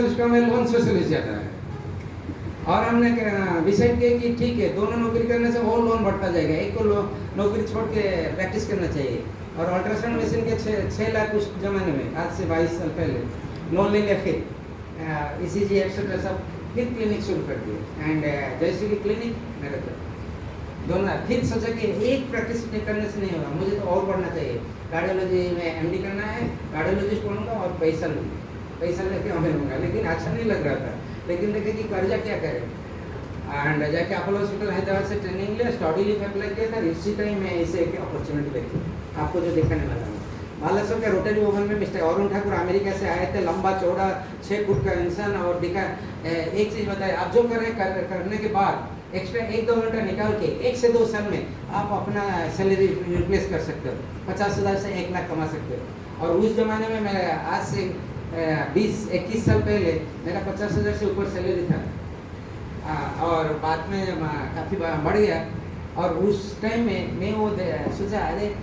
उसका में loan specialist जाता है और हमने डिसाइड किया कि ठीक है दोनों नौकरी करने से और लोन बढ़ता जाएगा, एक को नौकरी छोड़ के प्रैक्टिस करना चाहिए। और अल्ट्रासाउंड मशीन के 6 लाख उस जमाने में, आज से 22 साल पहले लोन ले लिया, फिर ECG एक्सेट्रा सब, फिर क्लिनिक शुरू कर दिए। एंड जैसे कि क्लिनिक मेरे को दोनों फिर सोचा कि एक प्रैक्टिस करने से नहीं होगा, मुझे तो और बढ़ना चाहिए। कार्डियोलॉजी में MD करना है, कार्डियोलॉजिस्ट बनूंगा और पैसा लूँगा, पैसा लेके हमें लूँगा। लेकिन अच्छा नहीं लग रहा था, लेकिन देखे कि कर्जा क्या करें। एंड जाके अपोलो हॉस्पिटल हैदराबाद से ट्रेनिंग लिया, स्टडी लीव अप्लाई किया था। इसी टाइम में इसे एक अपॉर्चुनिटी देखी, आपको जो दिखाने वाला हूँ। बालासोर के रोटरी ओवन में मिस्टर अरुण ठाकुर अमेरिका से आए थे, लंबा चौड़ा 6 फुट का इंसान, और दिखा एक चीज़ बताए, आप जो करने के बाद एक्स्ट्रा 1-2 घंटा निकाल के 1 से 2 साल में आप अपना सैलरी रिप्लेस कर सकते हो, 50,000 से 1 लाख कमा सकते हो। और उस ज़माने में मैं आज से 20-21 साल पहले मेरा 50,000 से ऊपर सैलरी था, और बाद में काफ़ी बढ़ गया। और उस टाइम में मैं वो सोचा, अरे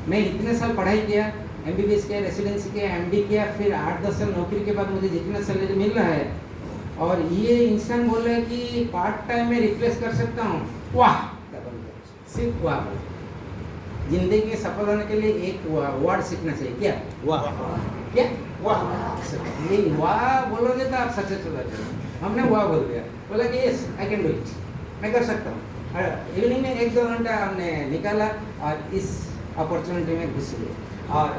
मैं इतने साल पढ़ाई किया, MBBS किया, रेसिडेंसी किया, MD किया, फिर 8-10 साल नौकरी के बाद मुझे जितना सैलरी मिल रहा है, और ये इंसान बोल रहा है कि पार्ट टाइम में रिप्लेस कर सकता हूँ। वाह, सिर्फ वाह। जिंदगी में सफल होने के लिए एक वर्ड सीखना चाहिए, क्या? वाह। क्या? वाह। ये वाह बोलोगे तो आप सक्सेस हो जाते हो। हमने वाह बोल दिया, बोला कि yes I can do it, मैं कर सकता हूँ। इवनिंग में 1-2 घंटा हमने निकाला और इस अपॉर्चुनिटी में घुस गए। और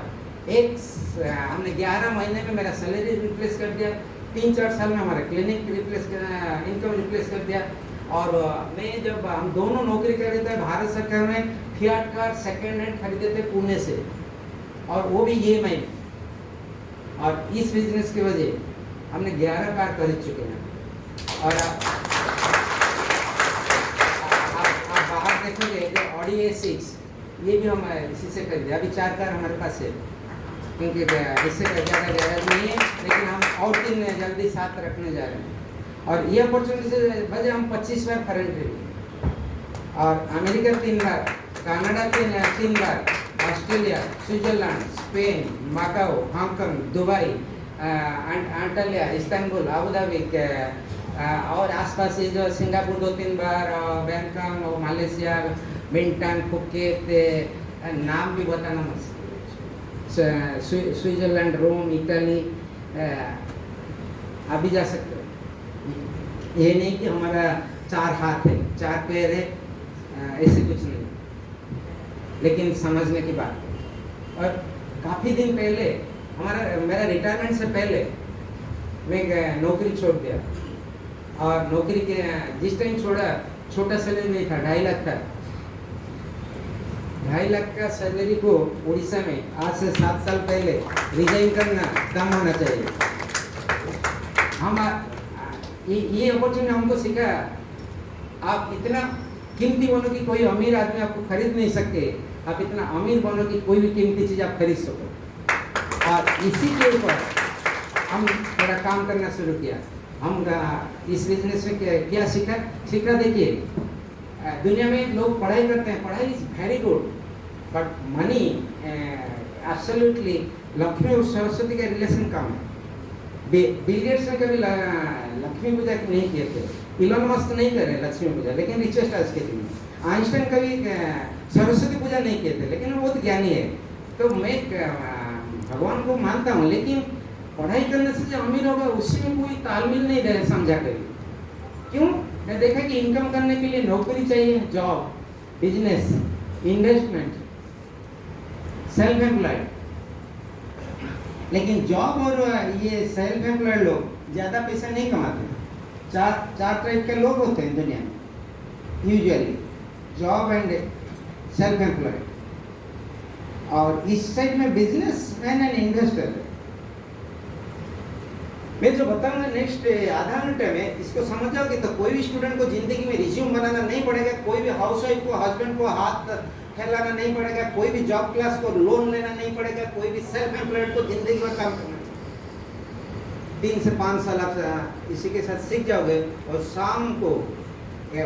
हमने 11 महीने में मेरा सैलरी रिप्लेस कर दिया, 3-4 साल में हमारा क्लिनिक इनकम रिप्लेस कर दिया। और मैं जब हम दोनों नौकरी कर रहे थे, भारत सरकार में फियाट कार सेकेंड हैंड खरीदे थे पुणे से, और वो भी EMI। और इस बिजनेस की वजह हमने 11 कार खरीद चुके हैं। और आप बाहर देखोगे Audi A6, ये भी हम इसी से खरीदे। अभी 4 कार हमारे पास है, क्योंकि इससे ज़्यादा गैराज नहीं है, लेकिन हम और 3 जल्दी साथ रखने जा रहे हैं। और ये अपॉर्चुनिटी से वजह हम 25 बार फॉरेन ट्रिप, और अमेरिका 3 बार, कनाडा 3 बार, Australia, Switzerland, Spain, Macao, Hong Kong, Dubai, Antalya, Istanbul, Abu Dhabi, और आसपास ये जो सिंगापुर 2-3 बार, बैंकॉक और मलेशिया, बिंटन, फुकेत, नाम भी बताना मुश्किल, स्विट्जरलैंड, रोम, इटली, अभी जा सकते हो। ये नहीं कि हमारा 4 हाथ है, 4 पैर है, ऐसे कुछ नहीं, लेकिन समझने की बात है। और काफ़ी दिन पहले मेरा रिटायरमेंट से पहले मैं नौकरी छोड़ दिया, और नौकरी के जिस टाइम छोड़ा, छोटा सैलरी नहीं था, 2.5 लाख था। 2.5 लाख का सैलरी को उड़ीसा में आज से 7 साल पहले रिजाइन करना कम होना चाहिए। हम ये अपॉर्चुनिटी हमको सिखा, आप इतना कीमती बनो कि कोई अमीर आदमी आपको खरीद नहीं सकते, आप इतना अमीर बनो कि कोई भी कीमती चीज़ आप खरीद सको। और इसी के ऊपर हम थोड़ा काम करना शुरू किया। हम इस बिजनेस में क्या सीखा देखिए, दुनिया में लोग पढ़ाई करते हैं, पढ़ाई is very good, but money absolutely, Lakshmi और सरस्वती का रिलेशन कम है। बिल गेट्स ने कभी लक्ष्मी पूजा नहीं किए थे, इलॉन मस्क नहीं करे लक्ष्मी पूजा, लेकिन रिचेस्ट आज के दिन में। आइंस्टाइन कभी सरस्वती पूजा नहीं किए थे, लेकिन वो बहुत ज्ञानी है। तो मैं भगवान को मानता हूँ, लेकिन पढ़ाई करने से जो अमीर होगा उसी में कोई तालमेल नहीं रहे, समझा कभी। क्यों? मैं देखा कि इनकम करने के लिए नौकरी चाहिए, job, business, investment, self employed. लेकिन जॉब और ये सेल्फ एम्प्लॉयड लोग ज़्यादा पैसा नहीं कमाते। 4 टाइप के लोग होते हैं दुनिया में usually, job and self employed. और इस साइड में बिजनेसमैन एंड इन्वेस्टर। मैं जो बताऊंगा नेक्स्ट आधा घंटे में, इसको समझ जाओगे तो कोई भी स्टूडेंट को जिंदगी में रिज्यूम बनाना नहीं पड़ेगा, कोई भी हाउसवाइफ को, हस्बैंड को हाथ फैलाना नहीं पड़ेगा, कोई भी जॉब क्लास को लोन लेना नहीं पड़ेगा, कोई भी सेल्फ एम्प्लॉयड को जिंदगी भर काम करना। 3 से 5 साल आप इसी के साथ सीख जाओगे, और शाम को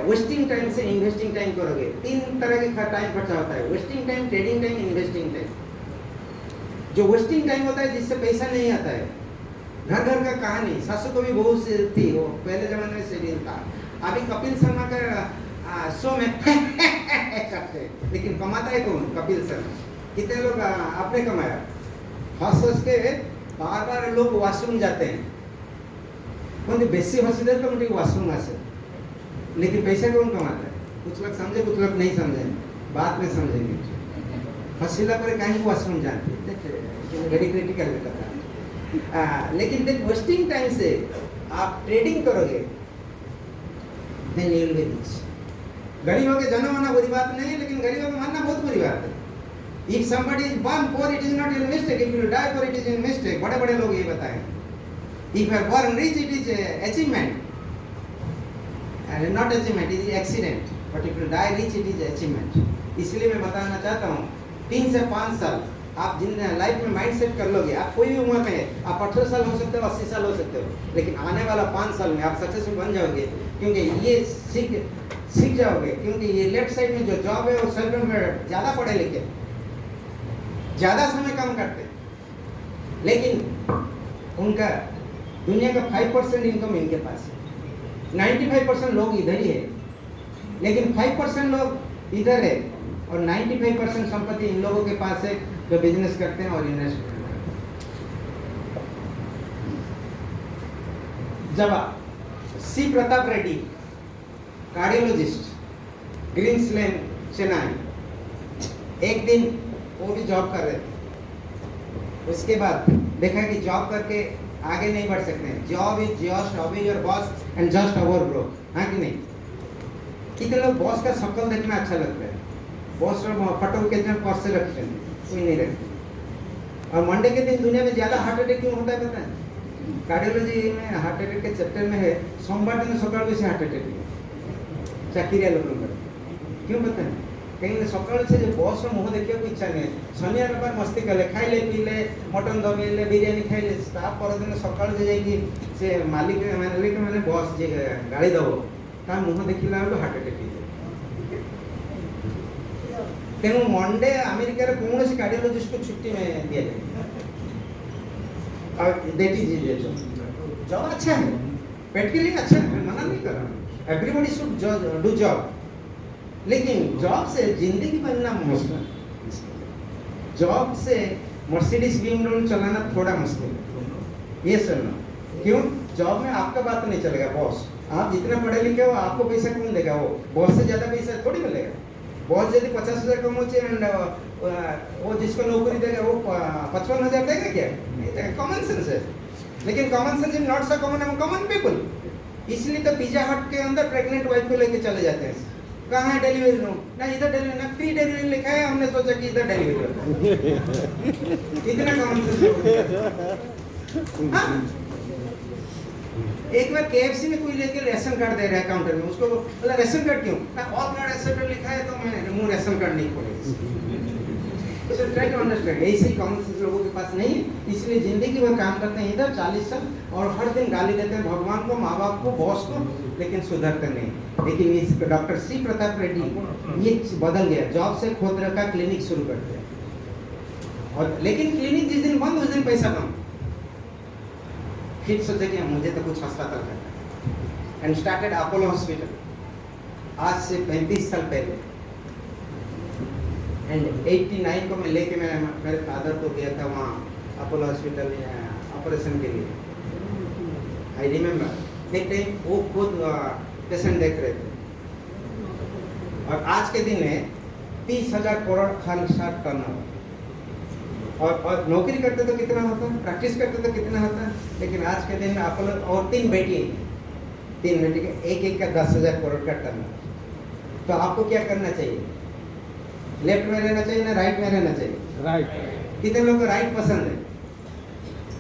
वेस्टिंग टाइम से इन्वेस्टिंग टाइम करोगे। 3 तरह का टाइम खर्चा होता है, wasting time, trading time, investing time. जो वेस्टिंग टाइम होता है जिससे पैसा नहीं आता है, घर घर का कहानी, सासू को भी बहू से थी, वो पहले जमाने में सीरियल था। अभी कपिल शर्मा का शो में करते, लेकिन कमाता है कौन? कपिल शर्मा। कितने लोग आपने कमाया? हंस हंस के बार बार लोग वॉशरूम जाते हैं, कौन बेसी हंसदे तो मुझे वॉशरूम आसे, लेकिन पैसा कौन कमाता है? कुछ लोग समझे, कुछ लोग नहीं समझे, बाद में समझेंगे। हंसीला पर कहीं वॉशरूम जाते, वेरी क्रिटिकल था। लेकिन देख वेस्टिंग टाइम से आप ट्रेडिंग करोगे, then you will be rich. गरीबों के जन्म होना बुरी बात नहीं है, लेकिन गरीबों को मानना बहुत बुरी बात है। If somebody is born poor, it is not a mistake. If you die poor, it is a mistake. बड़े बड़े लोग ये बताएं। If you are born rich, it is a achievement, and not achievement, it is accident. But if you die rich, it is achievement. इसलिए मैं बताना चाहता हूँ, 3 से 5 साल आप जिन लाइफ में माइंड सेट कर लोगे, आप कोई भी उम्र में है, आप 18 साल हो सकते हो, 80 साल हो सकते हो, लेकिन आने वाला 5 साल में आप सक्सेसफुल बन जाओगे, क्योंकि ये सीख जाओगे। क्योंकि ये लेफ्ट साइड में जो जॉब है वो सेल्फ एम्प्लॉयड, ज़्यादा पढ़े लिखे, ज़्यादा समय काम करते, लेकिन उनका दुनिया का 5% इनकम इनके पास है। 95% लोग इधर ही है, लेकिन 5% लोग इधर है और 95% संपत्ति इन लोगों के पास है जो बिजनेस करते हैं और इन्वेस्ट करते हैं। जवाब, सी प्रताप रेड्डी, कार्डियोलॉजिस्ट, ग्रीन्स लेन, चेन्नई। एक दिन वो भी जॉब कर रहे थे, उसके बाद देखा कि जॉब करके आगे नहीं बढ़ सकते हैं। Job is just obey your boss and just over bro, हाँ कि नहीं? कितने लोग बॉस का शक्ल देखना अच्छा लगता है, बॉस और फोटो कितने पर्स से रखते हैं, कोई नहीं रखते। और मंडे के दिन दुनिया में ज़्यादा हार्ट अटैक क्यों होता है पता है? कार्डियोलॉजी में हार्ट अटैक के चैप्टर में है, सोमवार दिन सकाल बेसी हार्ट अटैक चाकरिया लोग क्यों पता है? कहीं सकाल से जो बॉस मुँह देखिए को इच्छा नहीं, शनि रविवार मस्ती कले, खाइले पीले, मटन दबेले, बिरियानी खाइले, ताप परदिन सकाल से जाइए से मालिक मैंने बॉस जे गाड़ी दब ता मुँह देखला हार्ट अटैक तेणु मंडे अमेरिकार कौन सी कार्डियोलॉजिस्ट को छुट्टी में दिया जाए। और दैट इज जॉब अच्छा है, पेट के लिए अच्छा है, मैं मना नहीं कर रहा हूँ, एवरीबॉडी शुड डू जॉब, लेकिन जॉब से जिंदगी बनना मुश्किल, जॉब से मर्सिडीज BMW चलाना थोड़ा मुश्किल है। ये सुनना, क्यों? जॉब में आपका बात नहीं चलेगा, बॉस आप जितना पढ़े लिखे हो आपको पैसा कौन देगा? वो बॉस से ज़्यादा पैसा थोड़ी मिलेगा। बॉस यदि 50,000 कमाचे एंड वो जिसको नौकरी देगा वो 55,000 देगा क्या? कॉमन सेंस है, लेकिन common sense is not so common among common people. इसलिए तो पिज्जा हट के अंदर प्रेग्नेंट वाइफ को लेके चले जाते हैं। कहाँ है डिलीवरी रूम? ना इधर डिलीवरी, ना फ्री डिलीवरी लिखा है, हमने सोचा कि इधर डिलीवरी होता है। इतना कॉमन सेंस। हाँ, एक बार KFC में कोई लेके रेशन कार्ड दे रहा है काउंटर में, उसको बोला रेशन कार्ड क्यों? ना ऑल कार्ड रेशन कार्ड लिखा है तो मैं मुँह रेशन कार्ड नहीं खोलेगा। तो ट्राई टू अंडरस्टैंड, ऐसे ही कॉमन सेंस लोगों के पास नहीं है, इसलिए जिंदगी भर काम करते हैं इधर 40 साल और हर दिन गाली देते हैं भगवान को, माँ बाप को, बॉस को, लेकिन सुधरते नहीं। लेकिन इस डॉक्टर सी प्रताप रेड्डी ये बदल गया, जॉब से खोदरा का क्लिनिक शुरू करते हैं, और लेकिन क्लिनिक जिस दिन बंद उस दिन पैसा कम। फिर सोचे कि मुझे तो कुछ अस्पताल करना है, एंड स्टार्टेड अपोलो हॉस्पिटल आज से 35 साल पहले। एंड 89 को मैं लेके मेरे फादर को गया था वहाँ अपोलो हॉस्पिटल ऑपरेशन के लिए। आई रिमेम्बर एक टाइम वो खुद पेशेंट देख रहे थे, और आज के दिन में 30,000 करोड़ खालिस्तान टर्नओवर, और नौकरी करते तो कितना होता है, प्रैक्टिस करते तो कितना होता है, लेकिन आज के दिन में अपोलो और 3 बेटी के एक का 10,000 करोड़ का टर्नओवर। तो आपको क्या करना चाहिए? लेफ्ट में रहना चाहिए ना राइट में रहना चाहिए? राइट। कितने लोगों को राइट पसंद है?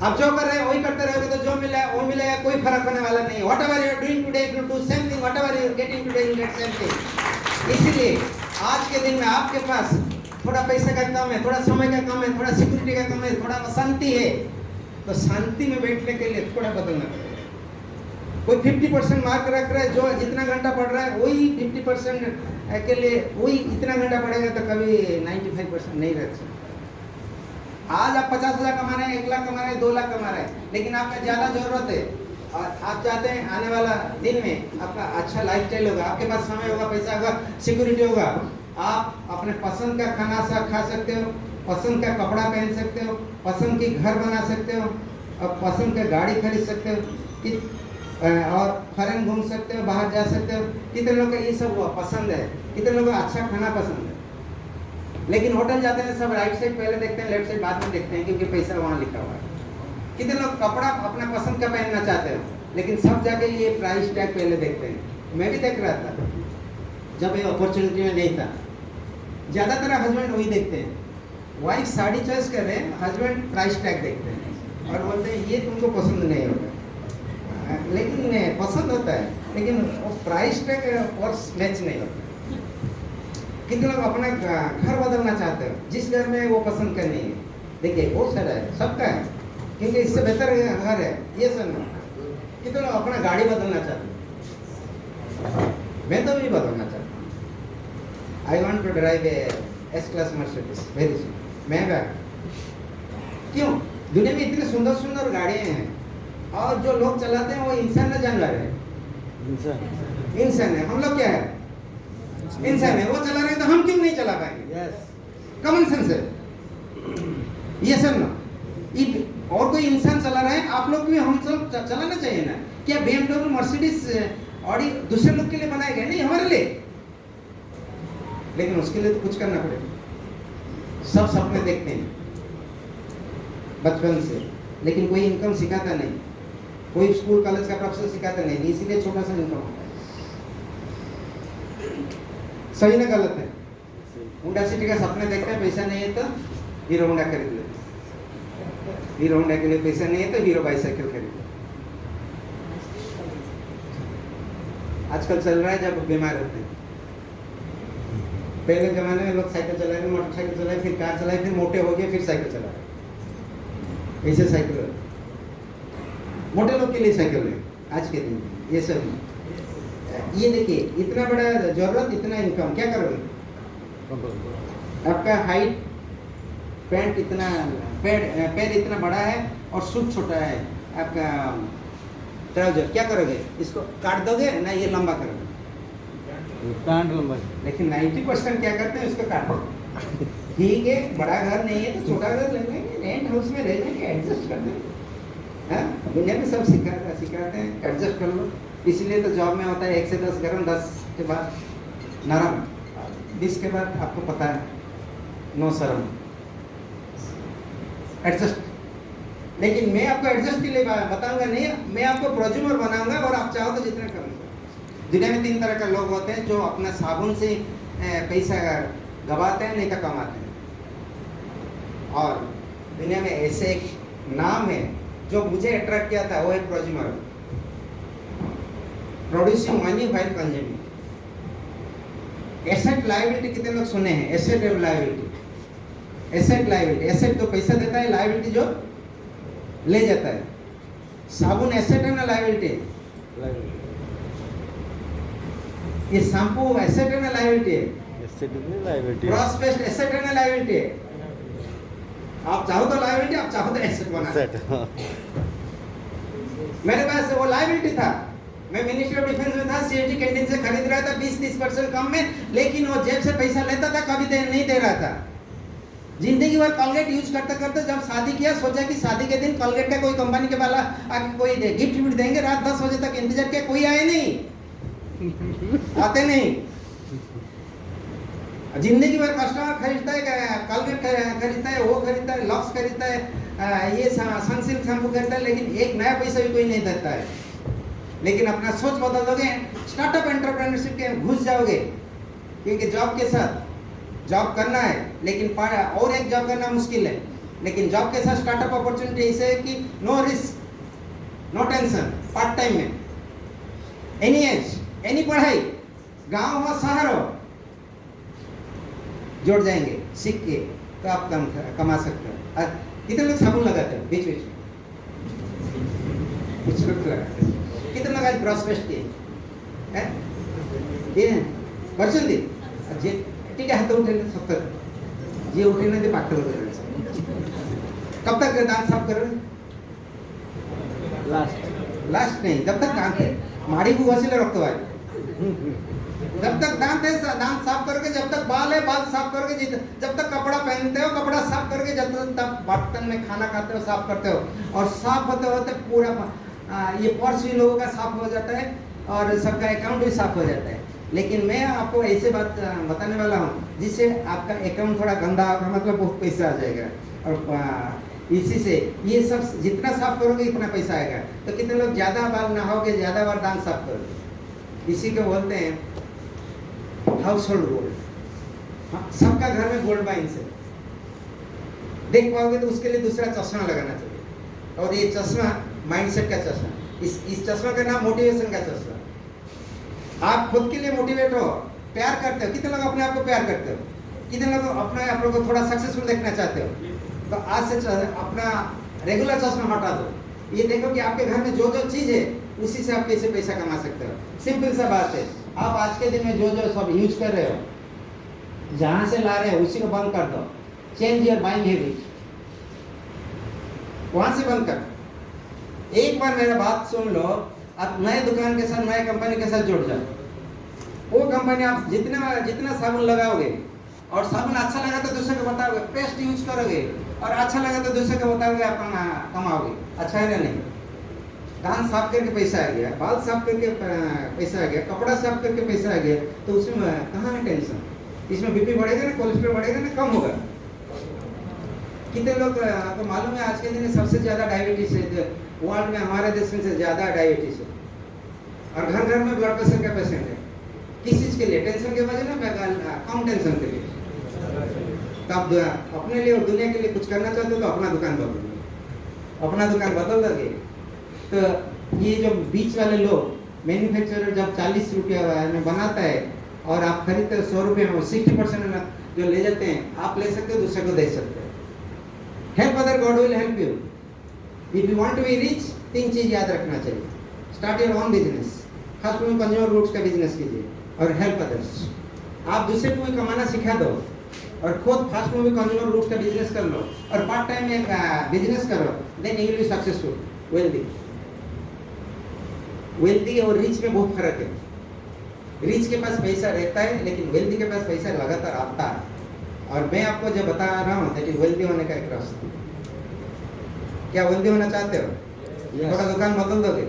आप जो कर रहे हैं वही करते रहोगे तो जो मिला वो मिलेगा, कोई फर्क होने वाला नहीं है। Whatever you are doing today you do same thing, whatever you are getting today you get same thing. इसलिए आज के दिन में आपके पास थोड़ा पैसे का कम है, थोड़ा समय का कम है, थोड़ा सिक्योरिटी का कम है, थोड़ा शांति है, तो शांति में बैठने के लिए थोड़ा बदलना पड़ेगा। कोई 50% मार्क रख रहा है, जो जितना घंटा पढ़ रहा है वही 50% के लिए वही इतना घंटा पढ़ेगा तो कभी 95% नहीं रख सकता। आज आप 50,000 कमा रहे हैं, 1 लाख कमा रहे हैं, 2 लाख कमा रहे हैं, लेकिन आपका ज़्यादा ज़रूरत है और आप चाहते हैं आने वाला दिन में आपका अच्छा लाइफस्टाइल होगा, आपके पास समय होगा, पैसा होगा, सिक्योरिटी होगा, आप अपने पसंद का खाना सा खा सकते हो, पसंद का कपड़ा पहन सकते हो, पसंद की घर बना सकते हो और पसंद का गाड़ी खरीद सकते हो और फॉरेन घूम सकते हो, बाहर जा सकते हो। कितने लोगों को ये सब पसंद है, कितने लोगों को अच्छा खाना पसंद है। लेकिन होटल जाते हैं सब राइट साइड पहले देखते हैं, लेफ्ट साइड बाद में देखते हैं, क्योंकि पैसा वहाँ लिखा हुआ है। कितने लोग कपड़ा अपना पसंद का पहनना चाहते हो, लेकिन सब जाके ये प्राइस टैग पहले देखते हैं। मैं भी देख रहा था जब ये अपॉर्चुनिटी में नहीं था। ज़्यादातर हस्बैंड वही देखते हैं, वाइफ साड़ी चॉइस कर रहे हैं, हस्बैंड प्राइस टैग देखते हैं और बोलते हैं ये तुमको पसंद नहीं होगा, लेकिन पसंद होता है, लेकिन वो प्राइस टैग और मैच नहीं होता। कितने लोग अपना घर बदलना चाहते हो, जिस घर में वो पसंद करनी है, देखिए बहुत सारा है, सबका है, क्योंकि इससे बेहतर घर है ये सुनना। कितने लोग अपना गाड़ी बदलना चाहते हैं, मैं तो भी बदलना चाहता हूँ। I want to drive a S class Mercedes very soon. महंगा क्यों? दुनिया में इतने सुंदर सुंदर गाड़ियाँ हैं और जो लोग चलाते हैं वो इंसान है जानवर है? इंसान है। हम लोग क्या है? इंसान है। वो चला रहे हैं तो हम क्यों नहीं चला पाएंगे? कॉमन सेंस है ये सर ना। और कोई इंसान चला रहा है, आप लोग भी हम सब चलाना चाहिए ना। क्या BMW मर्सिडीज ऑडी दूसरे लोग के लिए बनाए गए? नहीं, हमारे लिए। लेकिन उसके लिए तो कुछ करना पड़ेगा। सब सपने देखते हैं बचपन से, लेकिन कोई इनकम सिखाता नहीं, कोई स्कूल कॉलेज का प्रोफेसर सिखाता नहीं, इसीलिए छोटा सा इनकम होता है। सही ना गलत है? होंडा सिटी का सपने देखते हैं, पैसा नहीं है तो हीरो होंडा खरीद लेते। हीरो होंडा के लिए पैसा नहीं है तो हीरो बाइसाइकिल खरीद लेते। आजकल चल रहा है जब बीमार होते हैं। पहले जमाने में लोग साइकिल चलाए, मोटरसाइकिल चलाए, फिर कार चलाए, फिर मोटे हो गए, फिर साइकिल चलाए। ऐसे साइकिल मोटे लोग के लिए साइकिल है आज के दिन। ये सब ये देखिए, इतना बड़ा जरूरत, इतना इनकम, क्या करोगे? आपका हाइट, पैंट इतना, पैर इतना बड़ा है और सूट छोटा है, आपका ट्राउजर, क्या करोगे? इसको काट दोगे ना, ये लंबा करोगे? पैंट लंबा। लेकिन 90% क्या करते हैं, इसको काट दो। ठीक है, बड़ा घर नहीं है तो छोटा घर ले लेंगे, रेंट हाउस में रह लेंगे, एडजस्ट कर देंगे। दुनिया में सब सिखाते हैं एडजस्ट कर लो। इसलिए तो जॉब में होता है 1 से 10 गर्म, 10 के बाद नरम, 20 के बाद आपको पता है नो शर्म, एडजस्ट। लेकिन मैं आपको एडजस्ट के लिए बताऊंगा नहीं, मैं आपको प्रोज्यूमर बनाऊंगा और आप चाहो तो जितना करूँगा। दुनिया में 3 तरह के लोग होते हैं, जो अपना साबुन से पैसा गवाते हैं, नहीं तो कमाते हैं। और दुनिया में ऐसे एक नाम है जो मुझे अट्रैक्ट किया था, वो है prosumer, producing money while consuming. Asset liability कितने लोग सुने हैं? एसेट और लायबिलिटी। एसेट लायबिलिटी, एसेट तो पैसा देता है, लायबिलिटी जो ले जाता है। साबुन एसेट है ना लायबिलिटी? ये शैम्पू एसेट है ना लायबिलिटी? एसेट है, लायबिलिटी। क्रॉस पेस्ट एसेट है ना लायबिलिटी? आप चाहो तो लायबिलिटी, आप चाहो तो एसेट बना। मेरे पास वो लायबिलिटी था, मैं मिनिस्ट्री ऑफ डिफेंस में था, CSD कैंटीन से खरीद रहा था 20-30% कम में, लेकिन वो जेब से पैसा लेता था, कभी नहीं दे रहा था। जिंदगी भर कॉलगेट यूज करते करते जब शादी किया, सोचा कि शादी के दिन कॉलगेट का कोई कंपनी के वाला आके कोई गिफ्ट विफ्ट देंगे। रात 10 बजे तक इंतजार किया, कोई आए नहीं, आते नहीं। जिंदगी भर कस्टमर खरीदता है, कॉलगेट खरीदता है, वो खरीदता है, लॉक्स खरीदता है, ये सनसिल्क शैम्पू खरीदता है, लेकिन एक नया पैसा भी कोई नहीं देता है। लेकिन अपना सोच बदल दोगे, स्टार्टअप एंटरप्रेन्योरशिप के घुस जाओगे, क्योंकि जॉब के साथ जॉब करना है, लेकिन और एक जॉब करना मुश्किल है। लेकिन जॉब के साथ स्टार्टअप अपॉर्चुनिटी ऐसे है कि no risk, no tension, part time में, एनी एज, एनी पढ़ाई, गांव हो शहर हो, जोड़ जाएंगे सीख के, तो आप कमा सकते हो। कितने लोग साबुन लगाते हो बीच बीच? कुछ लोग लगाते हैं। कितने लोग आज ब्रश पेस्ट किए हैं? ये वर्षन दी ठीक है, हाथ उठे 70 जे उठे ना ते पाठ कब तक दांत साफ करोगे? लास्ट नहीं, जब तक दांत है माड़ी को वसीले रखते भाई, जब तक दांत है दांत साफ करोगे, जब तक बाल है बाल साफ करोगे, जब तक कपड़ा पहनते हो कपड़ा साफ करके, जब तक बर्तन में खाना खाते हो साफ करते हो, और साफ होते होते पूरा ये पर्स भी लोगों का साफ हो जाता है और सबका अकाउंट भी साफ हो जाता है। लेकिन मैं आपको ऐसे बात बताने वाला हूँ जिससे आपका अकाउंट थोड़ा गंदा होगा, मतलब बहुत पैसा आ जाएगा, और इसी से ये सब जितना साफ करोगे इतना पैसा आएगा। तो कितने लोग ज़्यादा बार नहाओगे, ज़्यादा बार दांत साफ करोगे, इसी को बोलते हैं हाउस होल्ड गोल्ड। हाँ, सबका घर में गोल्ड बाइन से देख पाओगे तो उसके लिए दूसरा चश्मा लगाना चाहिए, और ये चश्मा माइंडसेट का चश्मा, इस चश्मा का नाम मोटिवेशन का चश्मा। आप खुद के लिए मोटिवेट हो, प्यार करते हो, कितने लोग अपने आप को प्यार करते हो, कितने लोग अपने आप को थोड़ा सक्सेसफुल देखना चाहते हो, तो आज से अपना रेगुलर चश्मा हटा दो, ये देखो कि आपके घर में जो जो चीज़ है उसी से आप कैसे पैसा कमा सकते हो। सिंपल सा बात है, आप आज के दिन में जो जो सब यूज कर रहे हो, जहाँ से ला रहे हो उसी को बंद कर दो, चेंज योर बाइंग हैबिट, वहाँ से बंद कर। एक बार मेरा बात सुन लो, आप नए दुकान के साथ, नए कंपनी के साथ जुड़ जाओ, वो कंपनी आप जितना साबुन लगाओगे, और साबुन अच्छा लगा तो दूसरे को बताओगे, पेस्ट यूज करोगे और अच्छा लगा तो दूसरे को बताओगे, आप कमाओगे। अच्छा है ना? नहीं, दांत साफ करके पैसा आ गया, बाल साफ करके पैसा आ गया, कपड़ा साफ करके पैसा आ गया, तो उसमें कहाँ है टेंशन? इसमें बीपी बढ़ेगा ना, कोलेस्ट्रॉल बढ़ेगा ना, कम होगा। कितने लोग आपको मालूम है आज के दिन में सबसे ज़्यादा डायबिटीज है वर्ल्ड में, हमारे देश में से ज़्यादा डायबिटीज है, और घर घर में ब्लड प्रेशर का पेशेंट है। किस चीज़ के लिए? टेंशन के वजह ना, कम टेंशन के लिए। तो आप अपने लिए और दुनिया के लिए कुछ करना चाहते हो तो अपना दुकान बदल दो, अपना दुकान बदल दोगे तो ये जो बीच वाले लोग, मैन्युफैक्चरर जब 40 रुपया में बनाता है और आप खरीदते हो 100 रुपये में, 60% जो ले जाते हैं आप ले सकते हो, दूसरे को दे सकते हो। Help other, God will help you. If you want to be rich, 3 चीज़ याद रखना चाहिए। स्टार्ट योर ओन बिजनेस, खास में कंज्यूमर गुड्स का बिजनेस कीजिए, और हेल्प अदर्स। आप दूसरे को भी कमाना सिखा दो, और खुद फास्ट मूविंग कंज्यूमर गुड्स का बिजनेस कर लो, और पार्ट टाइम में बिजनेस करो, then you will be successful, wealthy. Wealthy और रिच में बहुत फर्क है। रिच के पास पैसा रहता है, लेकिन वेल्दी के पास पैसा लगातार आता है। और मैं आपको जो बता रहा हूँ दैट इज वेल्दी होने का एक रास्ता। क्या वेल्दी होना चाहते हो? थोड़ा दुकान बदल दोगे?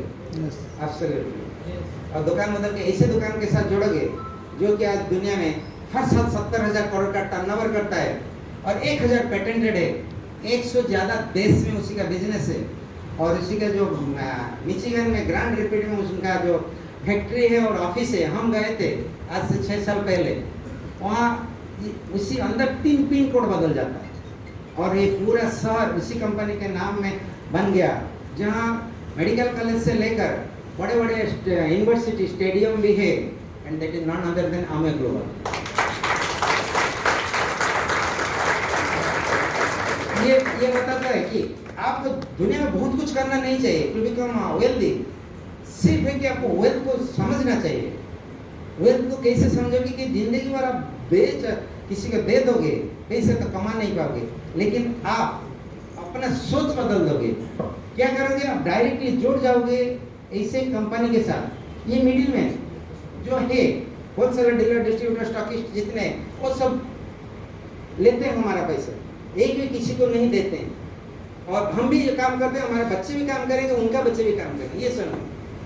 एब्सोल्युटली। और दुकान बदल के ऐसे दुकान के साथ जोड़ोगे जो कि आज दुनिया में हर साल 70,000 करोड़ का टर्नओवर करता है, और 1000 पेटेंटेड है, 100 ज़्यादा देश में उसी का बिजनेस है, और उसी का जो मिचिगन में ग्रैंड रैपिड में उनका जो फैक्ट्री है और ऑफिस है। हम गए थे आज से 6 साल पहले, वहाँ उसी अंदर 3 पिन कोड बदल जाता है, और ये पूरा शहर उसी कंपनी के नाम में बन गया, जहाँ मेडिकल कॉलेज से लेकर बड़े बड़े यूनिवर्सिटी स्टेडियम भी है, and that is none other than आमे ग्लोबल। ये बताता है कि आपको दुनिया में बहुत कुछ करना नहीं चाहिए टू बिकम वेल्दी। सिर्फ है कि आपको वेल्थ को समझना चाहिए। वेल्थ को कैसे समझोगे कि जिंदगी भर आप बेच किसी को दे दोगे, पैसे तो कमा नहीं पाओगे, लेकिन आप अपना सोच बदल दोगे। क्या करोगे? आप डायरेक्टली जुड़ जाओगे ऐसे कंपनी के साथ। ये मिडिल में जो है होलसेलर, डीलर, डिस्ट्रीब्यूटर, स्टॉकिस्ट जितने, वो सब लेते हैं हमारा पैसा, एक भी किसी को नहीं देते हैं। और हम भी ये काम करते हैं, हमारे बच्चे भी काम करेंगे, उनका बच्चे भी काम करेंगे। ये सुनो,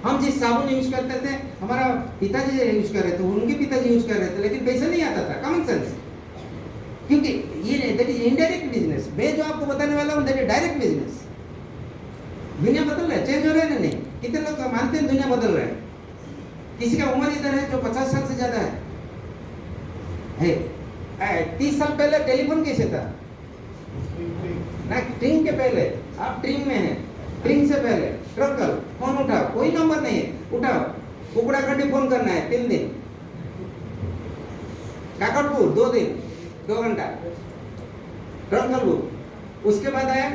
हम जिस साबुन यूज करते थे, हमारा पिताजी यूज कर रहे थे, उनके पिताजी यूज कर रहे थे, लेकिन पैसा नहीं आता था। कॉमन सेंस, क्योंकि ये दैट इज इनडायरेक्ट बिजनेस। मैं जो आपको बताने वाला हूँ दैट इज डायरेक्ट बिजनेस। दुनिया बदल रहा है, चेंज हो रहा है ना? नहीं, कितने लोग मानते हैं दुनिया बदल रहा है? किसी का उम्र इधर है जो 50 साल से ज्यादा है। 30 साल पहले टेलीफोन कैसे था? ना ट्रिंग के पहले, आप ट्रिंग में हैं, ट्रिंग से पहले ट्रकल, फोन उठाओ, कोई नंबर नहीं है, उठाओ, कुकड़ा खड्डी फोन करना है 3 दिन, काकटपुर 2 दिन 2 घंटा, ट्रकल। उसके बाद आया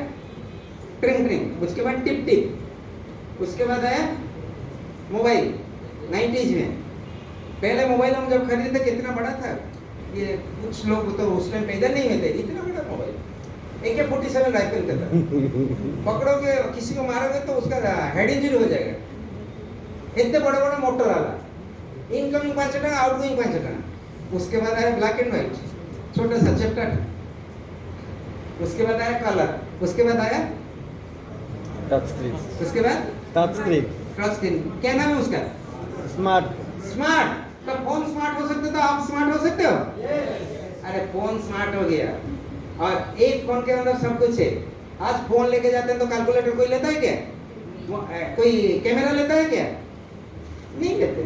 ट्रिंग ट्रिंग, उसके बाद टिप टिप, उसके बाद आया मोबाइल 90s में। पहले मोबाइल हम जब खरीदे कितना बड़ा था, ये कुछ लोग तो उस टाइम पैदा नहीं हुए थे, इतना बड़ा मोबाइल AK-47 राइफल के तरह पकड़ोगे, किसी को मारोगे तो उसका हेड इंजरी हो जाएगा। इतने बड़े बड़े मोटर वाला, इनकमिंग 5 टका, आउटगोइंग 5 टका। उसके बाद आया ब्लैक एंड व्हाइट, छोटा सा चैप्टर। उसके बाद आया कलर, उसके बाद आया टच स्क्रीन। उसके बाद टच स्क्रीन। Touch screen. क्या नाम है उसका? स्मार्ट। स्मार्ट। तो फोन स्मार्ट हो सकते तो आप स्मार्ट हो सकते हो? अरे फोन स्मार्ट हो गया और एक फोन के अंदर सब कुछ है। आज फोन लेके जाते हैं तो कैलकुलेटर कोई लेता है क्या? कोई कैमरा लेता है क्या? नहीं लेते।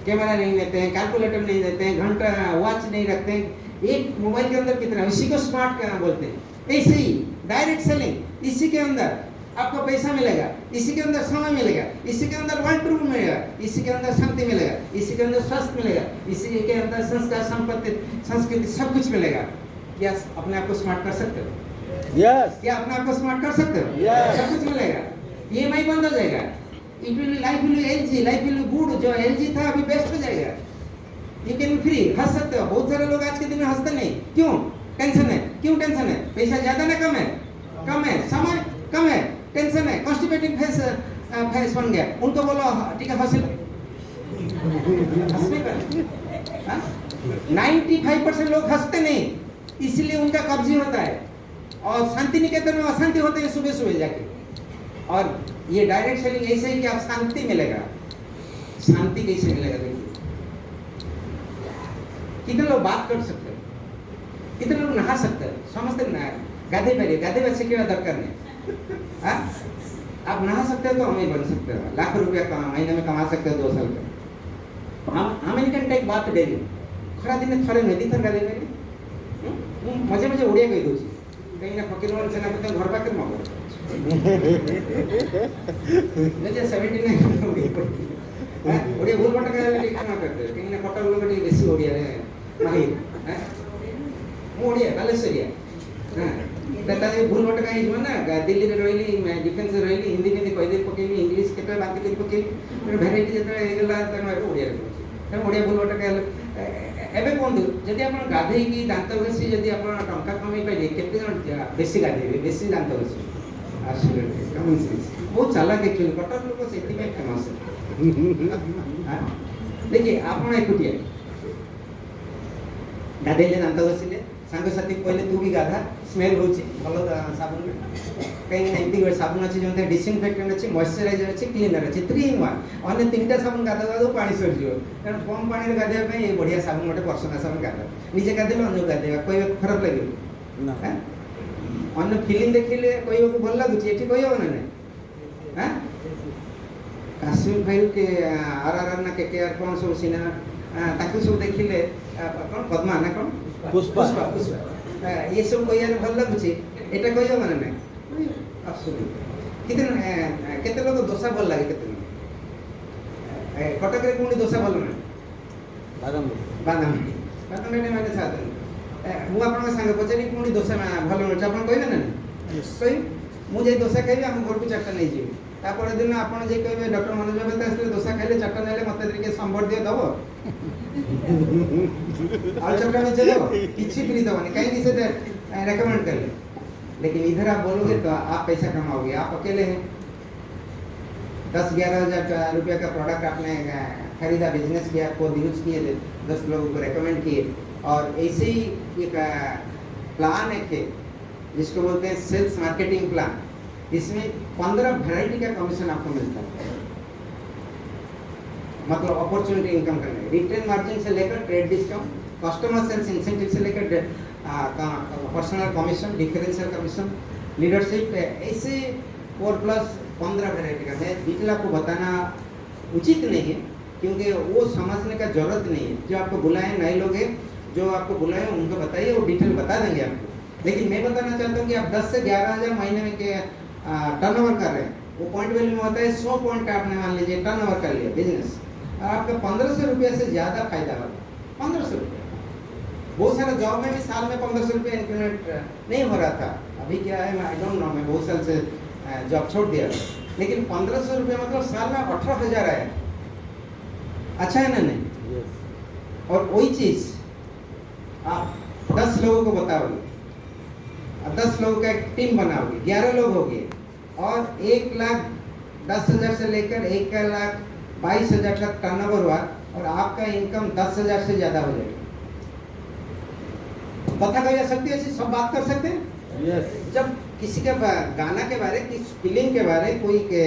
कैमरा नहीं लेते हैं, कैलकुलेटर नहीं लेते हैं, घंटा वॉच नहीं रखते हैं। एक मोबाइल के अंदर कितना, इसी को स्मार्ट क्या बोलते हैं। ऐसे ही डायरेक्ट सेलिंग, इसी के अंदर आपको पैसा मिलेगा, इसी के अंदर समय मिलेगा, इसी के अंदर वर्ल्ड ट्रूथ मिलेगा, इसी के अंदर शांति मिलेगा, इसी के अंदर स्वास्थ्य मिलेगा, इसी के अंदर संस्कार, संपत्ति, संस्कृति सब कुछ मिलेगा। क्या अपने आप को स्मार्ट कर सकते हो? यस। क्या अपने आप को स्मार्ट कर सकते हो? Yes. सब कुछ मिलेगा। EMI बंद हो जाएगा। It will life will LG, life will good. जो LG था अभी बेस्ट हो जाएगा। यू कैन फ्री, हंस सकते हो। बहुत सारे लोग आज के दिन में हंसते नहीं, क्यों? टेंशन है। क्यों टेंशन है? पैसा ज्यादा ना कम है? कम है। समय कम है, टेंशन है। कॉन्स्टिपेटिंग फेस बन गया। उनको बोलो ठीक है हंस लो। हंसने का 95% लोग हंसते नहीं, इसलिए उनका कब्जी होता है। और शांति निकेतन में अशांति होते हैं सुबह सुबह जाके। और ये डायरेक्ट सेलिंग ऐसे ही कि आप शांति मिलेगा। शांति कैसे मिलेगा देखिए, कितने लोग बात कर सकते हैं, कितने लोग नहा सकते हैं, समझते ना? गाधे पे बच्चे की दरकार नहीं। हाँ? आप नहा सकते हो तो हम ही बन सकते हो, लाखों रुपया महीने में कमा सकते हो 2 साल का। हम कैन टेक बात डेली, खरा दिन थरे नदी थर गाधे पे मजे मजे उड़िया कही दूसरी कहीं ना फकीर मान सेना पता घर पाकर मगो मुझे 79 उड़िया पड़ती है। उड़िया भूल भटक के क्या करते हैं, कहीं ना कटक लोग टी बेसी उड़िया रे माहिर हैं मु उड़िया बालेश्वरिया हां तता भूल भटक आई जीवन ना दिल्ली रे रहिली डिफेंस रे रहिली हिंदी में कहि दे पकेली इंग्लिश केते बात करि पकेली वेराइटी जेते हेगला तन उड़िया रे उड़िया भूल भटक एबे कोन जदि आपण गाधे की दांत घसी जदि आपण टंका कमाई पाइले केते जण बेसी गाधे बेसी दांत घसी एब्सोल्युटली कॉमन सेंस बहुत चालाक एक्चुअली कटक लोग सेति में फेमस है। देखिए आपण एकुटिया गाधेले दांत घसीले सांग साथी पहले तू भी गाधा स्मेल होची भलो साबुन कहीं नहीं साबुन अच्छी जो डिसइनफेक्टेंट अच्छी मॉइस्चराइजर अच्छी क्लीनर अच्छी 3 in 1 अन्य 3टा साबुन गाधा गाधो पानी सर कारण कम पानी गाधे ये बढ़िया साबुन गोटे पर्सनल साबुन गाधा निजे गाधे अन्य गाधे कोई खराब लगे ना अन्य फिल्म देखिले कोई को भल लागुची एठी कोई हो ना हैं काश्मीर फाइल के RRR ना KKR कौन सब सिनेमा ताकि सब देखिले कौन पद्मा ना कौन पुष्पा ये सब कोई यार भल लागुची एटा कोई हो ना केते लोग दोसा भल लागे केते कटक रे कोनी दोसा भल ना बादाम ने माने साथ मु आपन संग पचरी कोनी दोसा भल न आपन कहबे ना कहि मु जे दोसा खाइबे हम घर को चारटा नै जेबे तापर दिन आपन जे कहबे डॉक्टर मनोज बाबू असले दोसा खाइले चारटा नेले मते तरीके संबर दिए दबो और चारटा में चलो किछि फ्री दबनी कहीं किसे रेकमेंड कर ले लेकिन इधर आप बोलोगे तो आप पैसा कमाओगे। आप अकेले हैं 10-11 हज़ार रुपया का प्रोडक्ट आपने खरीदा, बिजनेस किया, आपको यूज किए, 10 लोगों को रेकमेंड किए और ऐसे ही एक प्लान है जिसको बोलते हैं सेल्स मार्केटिंग प्लान। इसमें 15 वैरायटी का कमीशन आपको मिलता है, मतलब अपॉर्चुनिटी इनकम करने, रिटेन मार्जिन से लेकर trade discount, customer sales incentive से लेकर personal commission, differential commission, leadership, ऐसे और प्लस 15 वैरायटी का। मैं डिटेल आपको बताना उचित नहीं है क्योंकि वो समझने का जरूरत नहीं है। जो आपको बुलाए नए लोग हैं, जो आपको बुलाए उनको बताइए, वो डिटेल बता देंगे आपको। लेकिन मैं बताना चाहता हूँ कि आप 10 से 11 हज़ार महीने में के टर्नओवर कर रहे हैं, वो पॉइंट वैल्यू में होता है 100 पॉइंट का आपने मान लीजिए टर्नओवर कर लिया बिजनेस, आपका 1500 रुपये से ज़्यादा फायदा होगा। 1500 रुपये बहुत सारे जॉब में भी साल में 1500 रुपये इंक्रीमेंट नहीं हो रहा था। अभी क्या है आई डोंट नो, मैं बहुत साल से जॉब छोड़ दिया, लेकिन 1500 रुपये मतलब साल में 18,000 आया। अच्छा है ना? नहीं और वही चीज़ आप 10 लोगों को बताओगे 10 लोगों का एक टीम बनाओगे, 11 लोग हो गए, और 1,10,000 से लेकर 1,22,000 तक टर्नओवर हुआ, और आपका इनकम 10,000 से ज़्यादा हो जाएगा। कथा कही जा सकती है, ऐसी सब बात कर सकते हैं। Yes. जब किसी के गाना के बारे, किसी फिल्म के बारे, कोई के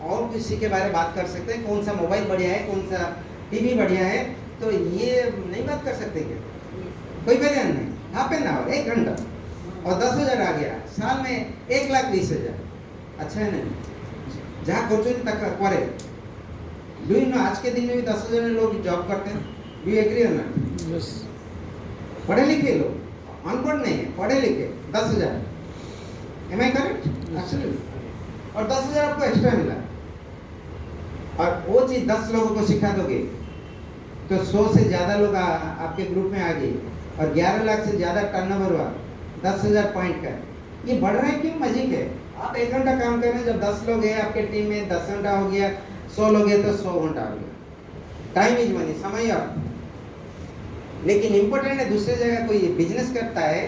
और किसी के बारे बात कर सकते हैं, कौन सा मोबाइल बढ़िया है, कौन सा टीवी बढ़िया है, तो ये नहीं बात कर सकते क्या? कोई बयान नहीं, हाफ एन आवर, 1 घंटा, और 10,000 आ गया, साल में 1,20,000, अच्छा है नहीं? जहाँ कोचिंग तक करे, डू यू नो आज के दिन में भी 10,000 लोग जॉब करते हैं, डू यू एग्री और नॉट? Yes. पढ़े लिखे लोग, अनपढ़ नहीं है, पढ़े लिखे 10,000, एम आई करेक्ट? एब्सोल्युटली। और 10,000 आपको एक्स्ट्रा मिला, और वो चीज़ 10 लोगों को सिखा दोगे तो 100 से ज़्यादा लोग आपके ग्रुप में आ गए, और 11 लाख से ज़्यादा टर्नओवर हुआ 10,000 पॉइंट का। ये बढ़ रहा है क्यों? मजिक है। आप 1 घंटा काम कर रहे हैं, जब 10 लोग हैं आपके टीम में, 10 घंटा हो गया, 100 लोग हैं तो 100 घंटा हो गया। टाइम इज मनी, समय आप। लेकिन इम्पोर्टेंट है, दूसरी जगह कोई बिजनेस करता है,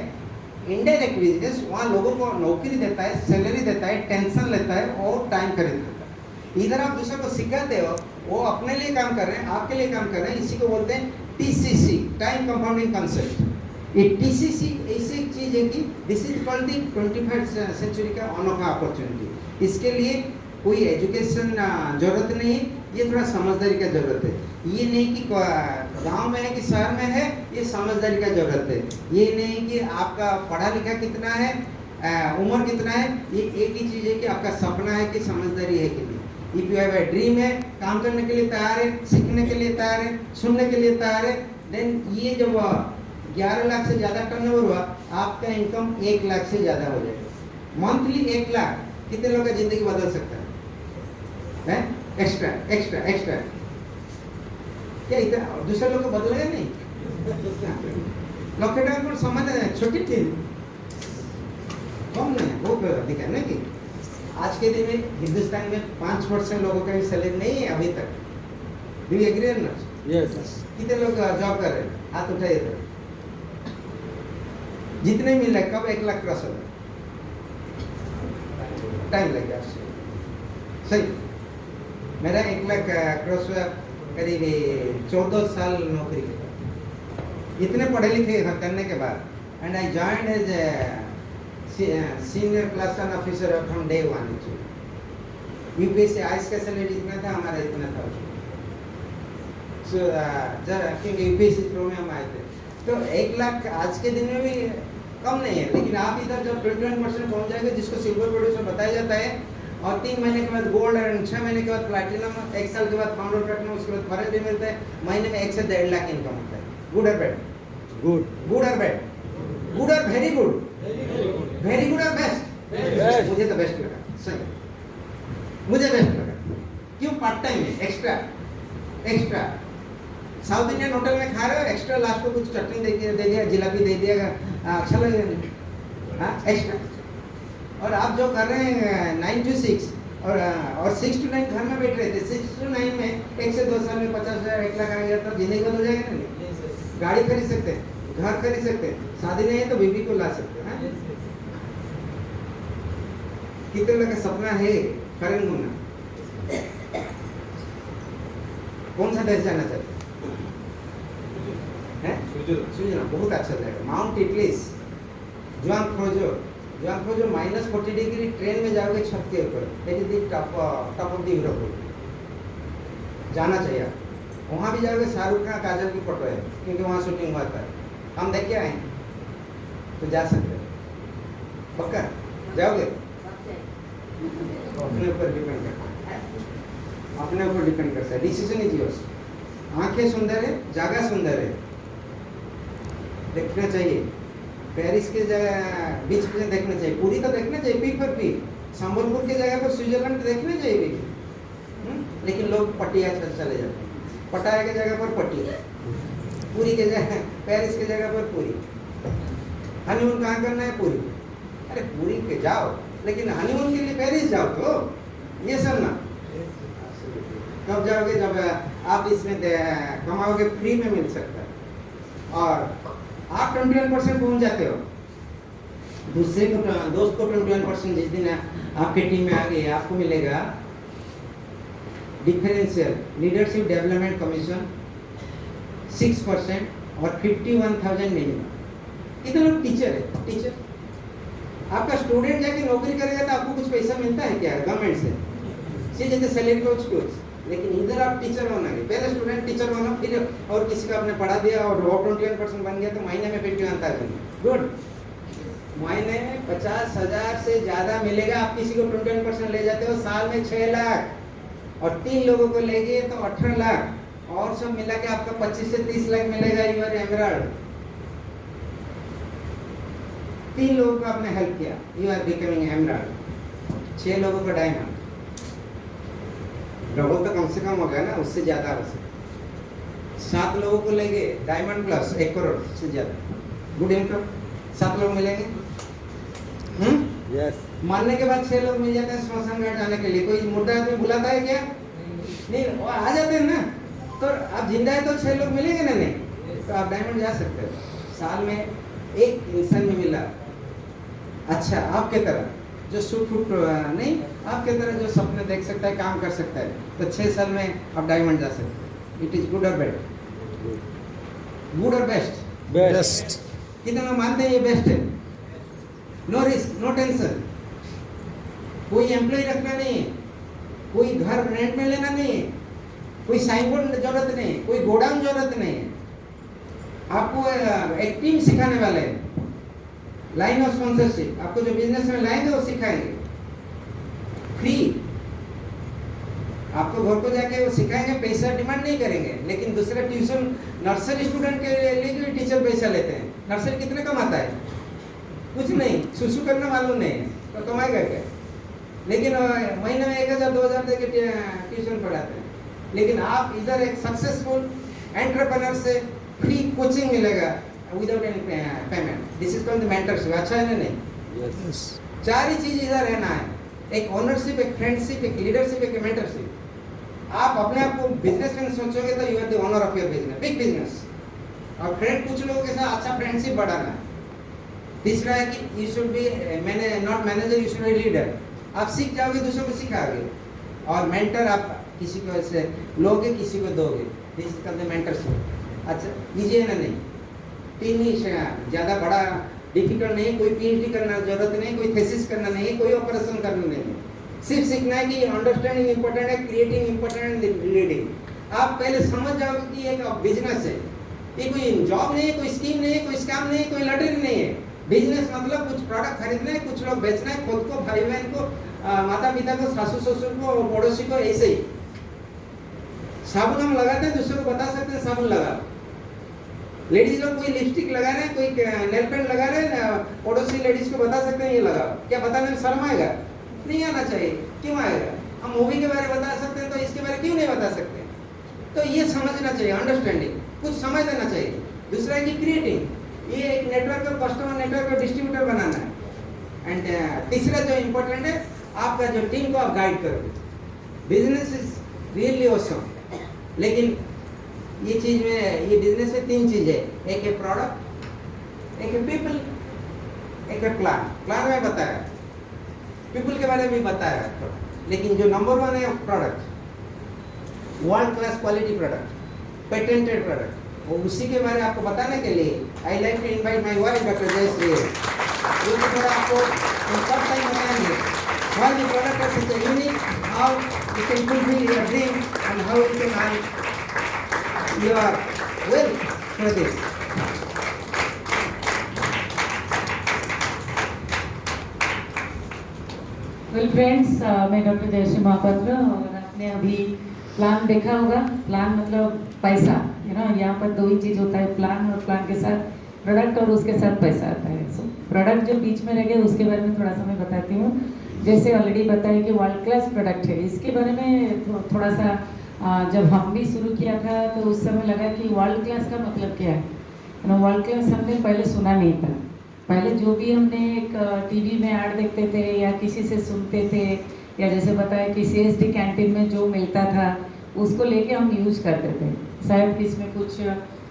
इनडायरेक्ट बिजनेस, वहाँ लोगों को नौकरी देता है, सैलरी देता है, टेंशन लेता है और टाइम खरीद लेता है। इधर आप दूसरे को सिखाते हो, वो अपने लिए काम कर रहे हैं, आपके लिए काम कर रहे हैं। इसी को बोलते हैं TCC, टाइम कंपाउंडिंग कंसेप्ट। ये TCC ऐसी एक चीज़ है कि this is called the 21st century का अनोखा अपॉर्चुनिटी। इसके लिए कोई एजुकेशन जरूरत नहीं है, ये थोड़ा समझदारी का जरूरत है। ये नहीं कि गांव में है कि शहर में है, ये समझदारी का जरूरत है। ये नहीं कि आपका पढ़ा लिखा कितना है, उम्र कितना है, ये एक ही चीज़ है कि आपका सपना है कि समझदारी है कि नहीं। If you have a dream है, काम करने के लिए तैयार है, सीखने के लिए तैयार है, सुनने के लिए तैयार है, देन ये जब 11 लाख से ज़्यादा टर्नओवर हुआ, आपका इनकम 1 लाख से ज़्यादा हो जाएगा। मंथली 1 लाख कितने लोगों का जिंदगी बदल सकता है? एक्स्ट्रा एक्स्ट्रा एक्स्ट्रा, क्या इतना दूसरे लोग को बदलेगा नहीं? लॉकेट को समझ छोटी चीज कम नहीं है, बहुत अधिक है ना। कि आज के दिन में हिंदुस्तान में 5% लोगों का भी सैलरी नहीं है अभी तक। डू यू एग्री और नॉट? Yes. कितने लोग जॉब कर रहे हैं? हाथ उठाइए तो। जितने मिल रहे, कब 1 लाख क्रॉस होगा? टाइम लगेगा। सही, मेरा 1 लाख क्रॉस हुआ करीब 14 साल नौकरी के बाद, इतने पढ़े लिखे करने के बाद, and I joined as senior class 1 officer from day 1। UPSC IAS का सैलरी जितना था, हमारा इतना था। सो क्योंकि यूपीएससी थ्रू में हम आए थे, तो 1 लाख आज के दिन में भी कम नहीं है। लेकिन आप इधर जब 21% पहुंच जाएंगे, जिसको सिल्वर प्रोड्यूसर बताया जाता है, और 3 महीने के बाद गोल्ड, और 6 महीने के बाद प्लैटिनम, 1 साल के बाद पाउंड और प्लैटिनम, उसके बाद फॉरेन मिलता है, महीने में 1 से 1.5 लाख इनकम होता है। गुड और बैड? Good. गुड और बैड? गुड और वेरी गुड? वेरी गुड और बेस्ट? Best. मुझे तो बेस्ट लगा, सही, मुझे बेस्ट लगा। क्यों? पार्ट टाइम है, extra extra. South Indian hotel में खा रहे हो, एक्स्ट्रा लास्ट को कुछ चटनी दे दिया, जिलापी दे दिया, अच्छा लगेगा नहीं? हाँ, एक्स्ट्रा। और आप जो कर रहे हैं 9 to 6 और 6 to 9 घर में बैठ रहे थे, 6 to 9 में 1 से 2 साल में 50,000 1 लाख आ गया, तो जिंदगी बदल जाएगा ना? नहीं? गाड़ी खरीद सकते हैं, घर खरीद सकते हैं, शादी नहीं है तो बीवी को ला सकते हैं। हाँ? कितने लोग का सपना है फॉरेन घूमना? कौन सा देश जाना चाहते हैं? स्विट्जरलैंड बहुत अच्छा जाएगा। माउंट इटलिस, जुआंग फ्रोजो -40 डिग्री ट्रेन में जाओगे छत के ऊपर, it is the top of the Europe. जाना चाहिए आप। वहाँ भी जाओगे, शाहरुख खान काजल की फोटो है, क्योंकि वहाँ शूटिंग हुआ था। हम देख के आए, तो जा सकते हैं। पक्का जाओगे? अपने ऊपर डिपेंड करता है, अपने ऊपर डिपेंड करता है। Decision is yours. आंखें सुंदर है, जगह सुंदर है, देखना चाहिए। पेरिस के जगह बीच पे देखना चाहिए, पूरी तो देखना चाहिए, पीक पर पीक। संबलपुर के जगह पर स्विट्जरलैंड देखना चाहिए भी। लेकिन लोग पटिया चले जाते हैं, पटाया के जगह पर पट्टी, पूरी के जगह, पेरिस के जगह पर पूरी। हनीमून कहाँ करना है? पूरी। अरे पूरी के जाओ, लेकिन हनीमून के लिए पेरिस जाओ तो ये सब ना। कब जाओगे? जब आप इसमें कमाओगे, फ्री में मिल सकता है। और आप 21% पहुंच जाते हो, दूसरे को दोस्त को 21% जिस दिन आपके टीम में आ गए आपको मिलेगा डिफरेंशियल लीडरशिप डेवलपमेंट कमीशन 6% और 51,000 मिनिमम। कितने लोग टीचर है? टीचर आपका स्टूडेंट जाके नौकरी करेगा तो आपको कुछ पैसा मिलता है क्या गवर्नमेंट से? जैसे सैलरी कुछ, लेकिन इधर आप टीचर बनोगे, पहले स्टूडेंट टीचर बनो, फिर और किसी का आपने पढ़ा दिया और वो 21% बन गया तो महीने में 51,000 गुड। महीने में 50,000 से ज़्यादा मिलेगा। आप किसी को 21% ले जाते हो, साल में 6 लाख और 3 लोगों को ले गए तो 18 लाख और सब मिला के आपका 25 से 30 लाख मिलेगा। You are emerald. 3 लोगों को आपने हेल्प किया, यू आर बिकमिंग एमराल्ड। 6 लोगों को डायमंड। डबल तो कम से कम हो गया ना, उससे ज़्यादा हो सकता। 7 लोगों को ले गए डायमंड प्लस 1 करोड़ से ज़्यादा गुड इनकम। 7 लोग मिलेंगे। Yes. मरने के बाद 6 लोग मिल जाते हैं स्मशान घाट जाने के लिए। कोई मुर्दा आदमी बुलाता है क्या? नहीं, वो आ जाते हैं ना। तो आप जिंदा है तो 6 लोग मिलेंगे ना? नहीं, तो आप डायमंड जा सकते हो। साल में एक इंसान में मिला, अच्छा आपके तरह जो सूट फूट नहीं, आपके तरह जो सपने देख सकता है, काम कर सकता है, तो 6 साल में आप डायमंड जा सकते हैं। इट इज गुड और बैड? गुड और बेस्ट? Best. कितना लोग मानते हैं ये बेस्ट है? नो रिस्क, नो टेंशन, कोई एम्प्लॉय रखना नहीं है, कोई घर रेंट में लेना नहीं है, कोई साइन बोर्ड जरूरत नहीं है, कोई गोडाउन जरूरत नहीं है। आपको एक टीम सिखाने वाले हैं, लाइन ऑफ स्पॉन्सरशिप। आपको जो बिजनेस में लाएंगे वो सिखाएंगे फ्री। आपको घर को जाके वो सिखाएंगे, पैसा डिमांड नहीं करेंगे। लेकिन दूसरे ट्यूशन नर्सरी स्टूडेंट के लिए भी टीचर पैसा लेते हैं। नर्सरी कितने कमाता है? कुछ नहीं, सुसु करना मालूम नहीं है तो कमाएगा क्या? लेकिन महीने में 1,000-2,000 दे के ट्यूशन पढ़ाते हैं। लेकिन आप इधर एक सक्सेसफुल एंटरप्रेन्योर से फ्री कोचिंग मिलेगा without any payment. This is called the mentorship. अच्छा है ना? नहीं, Yes. 4 ही चीज इधर रहना है, एक ओनरशिप, एक फ्रेंडशिप, एक लीडरशिप, एक मेंटरशिप। आप अपने आप को बिजनेसमैन सोचोगे तो you are the owner of your business, big business. और फ्रेंड कुछ लोगों के साथ अच्छा फ्रेंडशिप बढ़ाना है। तीसरा है कि you should be not manager, you should be leader. आप सीख जाओगे, दूसरों को सिखाओगे। और मेंटर, आप किसी को ऐसे लोगे, किसी को दोगे। This is called the mentorship. अच्छा, कीजिए ना? नहीं, 3 ही, ज़्यादा बड़ा डिफिकल्ट नहीं, कोई पीएचडी करना जरूरत नहीं, कोई थीसिस करना नहीं, कोई ऑपरेशन करना नहीं। सिर्फ सीखना है कि अंडरस्टैंडिंग इंपॉर्टेंट है, क्रिएटिंग इंपॉर्टेंट है, लीडिंग। आप पहले समझ जाओगे कि एक बिजनेस है, ये कोई जॉब नहीं है, कोई स्कीम नहीं है, कोई स्कैम नहीं है, कोई लॉटरी नहीं है। बिजनेस मतलब कुछ प्रोडक्ट खरीदना है, कुछ लोग बेचना है, खुद को, भाई बहन को, माता पिता को, सासू ससुर को, पड़ोसी को। ऐसे ही साबुन हम लगाते हैं, दूसरे को बता सकते हैं साबुन लगाओ। लेडीज लोग कोई लिपस्टिक लगा रहे हैं, कोई नेल पेंट लगा रहे हैं, पड़ोसी लेडीज को बता सकते हैं ये लगाओ। क्या बताने में शर्म आएगा? नहीं आना चाहिए। क्यों आएगा? हम मूवी के बारे में बता सकते हैं तो इसके बारे में क्यों नहीं बता सकते? तो ये समझना चाहिए, अंडरस्टैंडिंग, कुछ समझ देना चाहिए। दूसरा है कि क्रिएटिंग, ये एक नेटवर्क और कस्टमर नेटवर्क और डिस्ट्रीब्यूटर बनाना है। एंड तीसरा जो इम्पोर्टेंट है, आपका जो टीम को आप गाइड करोगे। बिजनेस इज रियली ऑसम, लेकिन ये चीज में, ये बिजनेस में 3 चीज है, एक है प्रोडक्ट, एक है पीपल, एक है प्लान। प्लान में बताया, पीपल के बारे में भी बताया थोड़ा, लेकिन जो नंबर 1 है product, world class quality product, patented product, वो उसी के बारे में आपको बताने के लिए I like to invite my wife doctor Jayshree. वो तो थोड़ा आपको सब टाइम बताएंगे why the product is such a unique, how you can fulfill your dream and how you can earn your wealth for this. Well friends, मैं doctor Jayashree Mahapatra, और आपने अभी प्लान देखा होगा। प्लान मतलब पैसा, यहाँ पर 2 ही चीज़ होता है, प्लान और प्लान के साथ प्रोडक्ट और उसके साथ पैसा आता है। सो प्रोडक्ट जो बीच में रह गया उसके बारे में थोड़ा सा मैं बताती हूँ। जैसे ऑलरेडी बताया कि वर्ल्ड क्लास प्रोडक्ट है, इसके बारे में थोड़ा सा जब हम भी शुरू किया था तो उस समय लगा कि वर्ल्ड क्लास का मतलब क्या है। वर्ल्ड क्लास हमने पहले सुना नहीं था। पहले जो भी हमने एक टीवी में ऐड देखते थे या किसी से सुनते थे, या जैसे बताया कि CSD कैंटीन में जो मिलता था उसको लेके हम यूज करते थे। शायद इसमें कुछ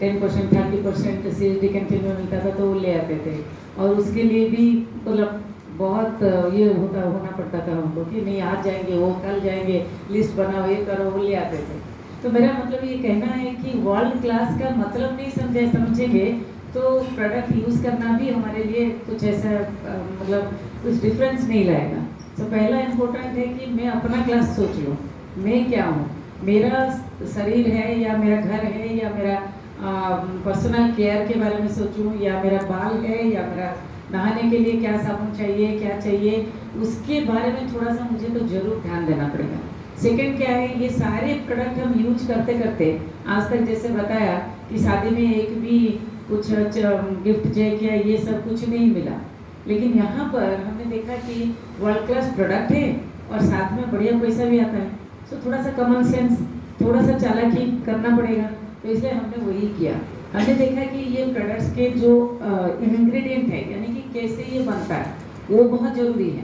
10% 30% CSD कैंटीन में मिलता था तो वो ले आते थे। और उसके लिए भी मतलब बहुत ये होना पड़ता था हमको कि नहीं आज जाएंगे वो कल जाएंगे, लिस्ट बनाओ ये करो, वो ले आते थे। तो मेरा मतलब ये कहना है कि वर्ल्ड क्लास का मतलब नहीं समझेंगे तो प्रोडक्ट यूज़ करना भी हमारे लिए कुछ ऐसा मतलब कुछ डिफरेंस नहीं लाएगा। तो पहला इम्पोर्टेंट है कि मैं अपना क्लास सोच लूँ, मैं क्या हूँ, मेरा शरीर है या मेरा घर है या मेरा पर्सनल केयर के बारे में सोचूं, या मेरा बाल है या मेरा नहाने के लिए क्या साबुन चाहिए क्या चाहिए, उसके बारे में थोड़ा सा मुझे तो ज़रूर ध्यान देना पड़ेगा। सेकंड क्या है, ये सारे प्रोडक्ट हम यूज करते करते आज तक जैसे बताया कि शादी में एक भी कुछ गिफ्ट चेक या ये सब कुछ नहीं मिला, लेकिन यहाँ पर हमने देखा कि वर्ल्ड क्लास प्रोडक्ट है और साथ में बढ़िया पैसा भी आता है। सो थोड़ा सा कॉमन सेंस, थोड़ा सा चालाकी करना पड़ेगा। तो इसलिए हमने वही किया। हमने देखा कि ये प्रोडक्ट्स के जो इंग्रेडिएंट है यानी कि कैसे ये बनता है वो बहुत ज़रूरी है।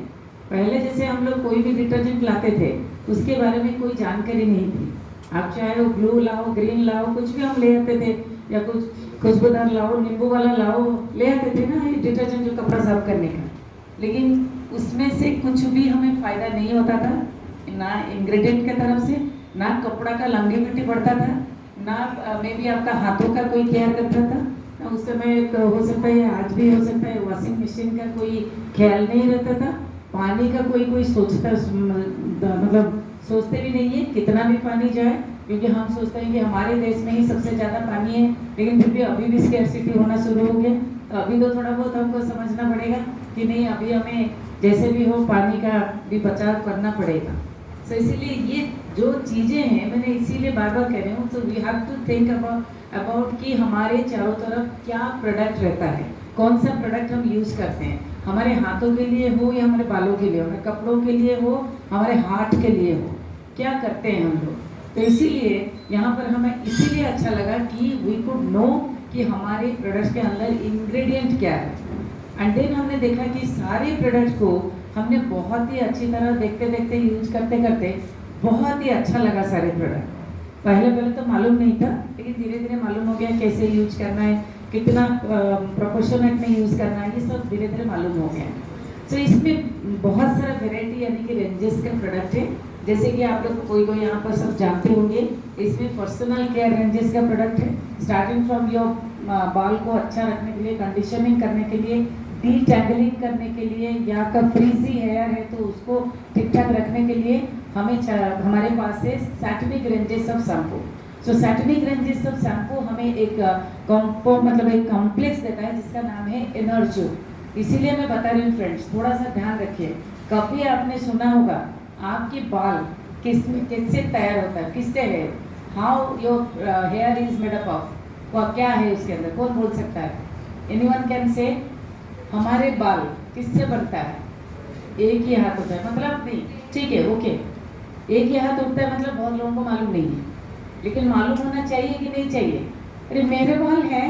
पहले जैसे हम लोग कोई भी डिटर्जेंट लाते थे उसके बारे में कोई जानकारी नहीं थी। आप चाहे वो ब्लू लाओ ग्रीन लाओ कुछ भी हम ले आते थे, या कुछ खुशबूदार लाओ नींबू वाला लाओ ले आते थे ना, ये डिटर्जेंट जो कपड़ा साफ करने का, लेकिन उसमें से कुछ भी हमें फ़ायदा नहीं होता था, ना इंग्रेडिएंट की तरफ से, ना कपड़ा का लॉन्गेविटी बढ़ता था, ना मे भी आपका हाथों का कोई केयर करता था, ना उस समय हो सकता है आज भी हो सकता है वॉशिंग मशीन का कोई ख्याल नहीं रहता था, पानी का कोई सोचता मतलब सोचते भी नहीं है कितना भी पानी जाए, क्योंकि हम सोचते हैं कि हमारे देश में ही सबसे ज़्यादा पानी है, लेकिन फिर भी अभी भी स्कैर्सिटी होना शुरू हो गया। तो अभी तो थोड़ा बहुत हमको समझना पड़ेगा कि नहीं अभी हमें जैसे भी हो पानी का भी बचाव करना पड़ेगा। तो इसीलिए ये जो चीज़ें हैं मैंने इसीलिए बार बार कह रही हूँ, तो we have to think about कि हमारे चारों तरफ क्या प्रोडक्ट रहता है, कौन सा प्रोडक्ट हम यूज़ करते हैं, हमारे हाथों के लिए हो या हमारे बालों के लिए हो, हमारे कपड़ों के लिए हो, हमारे हार्ट के लिए हो, क्या करते हैं हम लोग। तो इसीलिए यहाँ पर हमें इसीलिए अच्छा लगा कि वी कुड नो कि हमारे प्रोडक्ट्स के अंदर इंग्रेडिएंट क्या है। एंड देन हमने देखा कि सारे प्रोडक्ट्स को हमने बहुत ही अच्छी तरह देखते देखते यूज करते करते बहुत ही अच्छा लगा सारे प्रोडक्ट। पहले तो मालूम नहीं था, लेकिन धीरे धीरे मालूम हो गया कैसे यूज करना है, कितना प्रोपोर्शनेट में यूज़ करना है, ये सब धीरे धीरे मालूम हो गया। तो इसमें बहुत सारा वेराइटी यानी कि रेंजेस का प्रोडक्ट है, जैसे कि आप लोग कोई यहाँ पर सब जानते होंगे। इसमें पर्सनल केयर रेंजेस का प्रोडक्ट है, स्टार्टिंग फ्रॉम योर बाल को अच्छा रखने के लिए, कंडीशनिंग करने के लिए, डीटैंगलिंग करने के लिए, या का फ्रीजी हेयर है तो उसको ठीक ठाक रखने के लिए हमारे पास है Satanic ranges of shampoo. So Satanic ranges of shampoo हमें एक मतलब एक कॉम्प्लेक्स देता है जिसका नाम है एनर्जो। इसीलिए मैं बता रही हूँ फ्रेंड्स, थोड़ा सा ध्यान रखिए। कभी आपने सुना होगा आपके बाल किससे तैयार होता है, किससे है, how your here is made up of, वह क्या है उसके अंदर, कौन बोल सकता है? Anyone can say? हमारे बाल किससे बनता है? एक ही हाथ होता है, मतलब नहीं, ठीक है ओके, एक ही हाथ उठता है मतलब बहुत लोगों को मालूम नहीं है, लेकिन मालूम होना चाहिए कि नहीं चाहिए? अरे मेरे बाल हैं,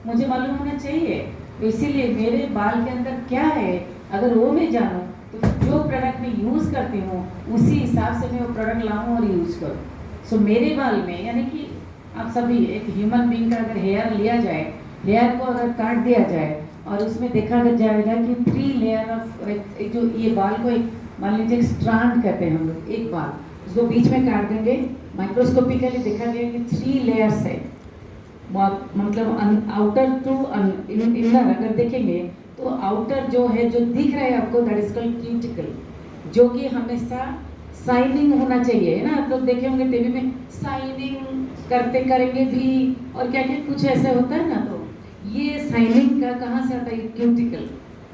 मुझे मालूम होना चाहिए। तो इसीलिए मेरे बाल के अंदर क्या है अगर वो मैं जानूँ तो जो प्रोडक्ट मैं यूज़ करती हूँ उसी हिसाब से मैं वो प्रोडक्ट लाऊँ और यूज़ करूँ। सो मेरे बाल में यानी कि आप सभी एक ह्यूमन बीइंग का अगर हेयर लिया जाए, हेयर को अगर काट दिया जाए और उसमें देखा जाएगा कि 3 लेयर ऑफ जो ये बाल को एक मान लीजिए स्ट्रैंड कहते हैं हम लोग, एक बाल उसको बीच में काट देंगे, माइक्रोस्कोपिकली देखा गया कि 3 लेयर्स है, मतलब आउटर टू इनर अगर देखेंगे तो आउटर जो है जो दिख रहा है आपको दैट इज कॉल्ड क्यूटिकल, जो कि हमेशा शाइनिंग होना चाहिए, है ना। आप लोग देखे होंगे टीवी में शाइनिंग करते करेंगे भी और क्या क्या कुछ ऐसा होता है ना, तो ये शाइनिंग का कहाँ से आता है? Cuticle.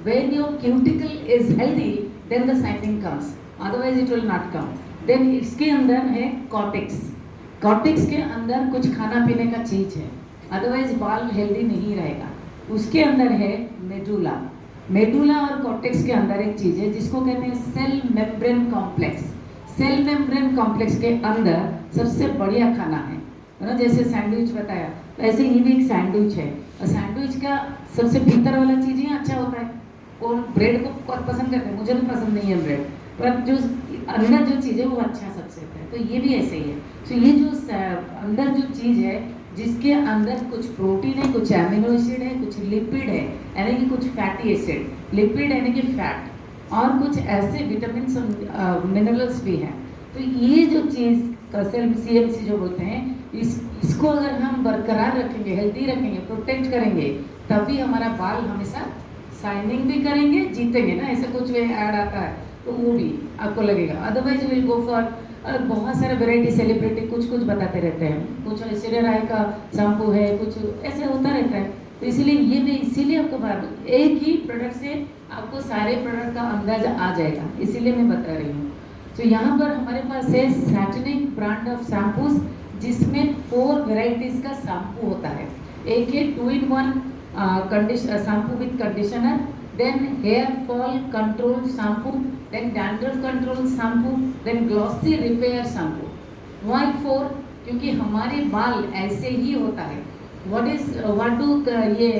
When your cuticle is healthy then the shining comes, otherwise it will not come. Then इसके अंदर है कॉर्टेक्स, कॉर्टेक्स के अंदर कुछ खाना पीने का चीज़ है, अदरवाइज बाल हेल्दी नहीं रहेगा। उसके अंदर है मेडुला, मेडुला और कॉर्टेक्स के अंदर एक चीज़ है जिसको कहते हैं cell membrane complex. Cell membrane complex के अंदर सबसे बढ़िया खाना है ना, जैसे सैंडविच बताया तो ऐसे ही भी एक सैंडविच है, और सैंडविच का सबसे भीतर वाला चीज़ ही अच्छा होता है। कौन ब्रेड को बहुत पसंद करते हैं, मुझे भी पसंद नहीं है ब्रेड, पर जो अंदर जो चीज़ है वो अच्छा सबसे होता है, तो ये भी ऐसे ही है। तो ये जो अंदर जो चीज़ है जिसके अंदर कुछ प्रोटीन है, कुछ एमिनो एसिड है, कुछ लिपिड है यानी कि कुछ फैटी एसिड, लिपिड यानी कि फैट, और कुछ ऐसे विटामिन और मिनरल्स भी हैं। तो ये जो चीज़ सेल्फ CMC जो बोलते हैं, इसको अगर हम बरकरार रखेंगे, हेल्दी रखेंगे, प्रोटेक्ट करेंगे, तभी हमारा बाल हमेशा शाइनिंग भी करेंगे, जीतेंगे ना। ऐसे कुछ ऐड आता है तो वो भी आपको लगेगा। अदरवाइज विल गो फॉर बहुत सारे वेराइटी, सेलिब्रिटी कुछ कुछ बताते रहते हैं, कुछ ऐश्वर्या राय का शैम्पू है, कुछ ऐसे होता रहता है। तो इसीलिए ये मैं इसीलिए आपको बार एक ही प्रोडक्ट से आपको सारे प्रोडक्ट का अंदाजा आ जाएगा, इसीलिए मैं बता रही हूँ। तो यहाँ पर हमारे पास है सैटनिक ब्रांड ऑफ शैम्पूज, जिसमें 4 वेराइटीज का शैम्पू होता है। एक है 2-in-1 shampoo with conditioner, then hair fall control shampoo, then dandruff control shampoo, then glossy repair shampoo. Why 4? क्योंकि हमारे बाल ऐसे ही होता है। व्हाट डू ये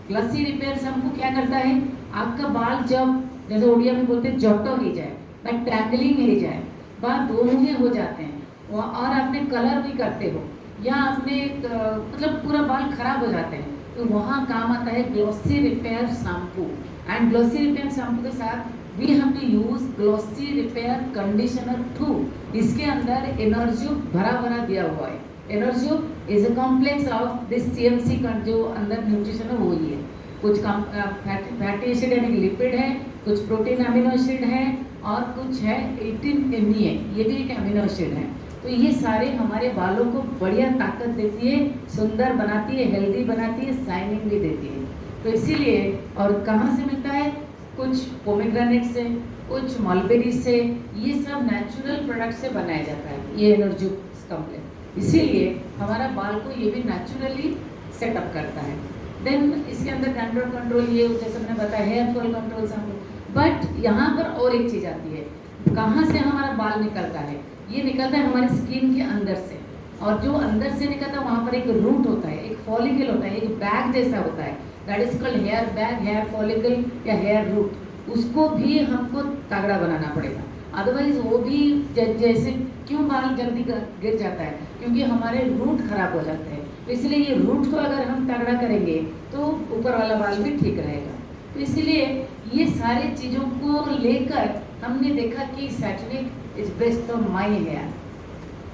ग्लॉसी रिपेयर शैम्पू क्या करता है? आपका बाल जब जैसे उड़िया में बोलते हैं जट्टो ही जाए, बट टैंगलिंग ही जाए, बाल दोनों हो जाते हैं, और आपने कलर भी करते हो या आपने मतलब पूरा बाल खराब हो जाते हैं, तो वहाँ काम आता है glossy repair shampoo. And glossy repair shampoo के साथ we have to use glossy repair conditioner 2। इसके अंदर एनर्जी भरा भरा दिया हुआ है। Energy is a complex of this CMC का जो अंदर न्यूट्रिशन है वो ही है। कुछ फैटी एसिड यानी कि लिपिड है, कुछ प्रोटीन अमीनो एसिड है, और कुछ है 18 MeA, ये भी एक अमीनो एसिड है। तो ये सारे हमारे बालों को बढ़िया ताकत देती है, सुंदर बनाती है, हेल्दी बनाती है, शाइनिंग भी देती है। तो इसीलिए, और कहाँ से मिलता है? कुछ पोमेग्रेनेट से, कुछ मलबेरी से, ये सब नेचुरल प्रोडक्ट से बनाया जाता है ये एनर्जी कॉम्प्लेक्स। इसीलिए हमारा बाल को ये भी नेचुरली सेटअप करता है। देन इसके अंदर डैंड्रफ कंट्रोल, ये जैसे मैंने बताया hair fall control shampoo. But यहाँ पर और एक चीज़ आती है, कहाँ से हमारा बाल निकलता है? ये निकलता है हमारी स्किन के अंदर से, और जो अंदर से निकलता है वहाँ पर एक रूट होता है, एक फॉलिकल होता है, एक बैग जैसा होता है, that is called hair bag, hair follicle या हेयर रूट। उसको भी हमको तगड़ा बनाना पड़ेगा, अदरवाइज वो भी जैसे क्यों बाल जल्दी गिर जाता है? क्योंकि हमारे रूट खराब हो जाते हैं। तो इसलिए ये रूट को अगर हम तगड़ा करेंगे तो ऊपर वाला बाल भी ठीक रहेगा। तो इसलिए ये सारी चीज़ों को लेकर हमने देखा कि Satinique is best for my hair.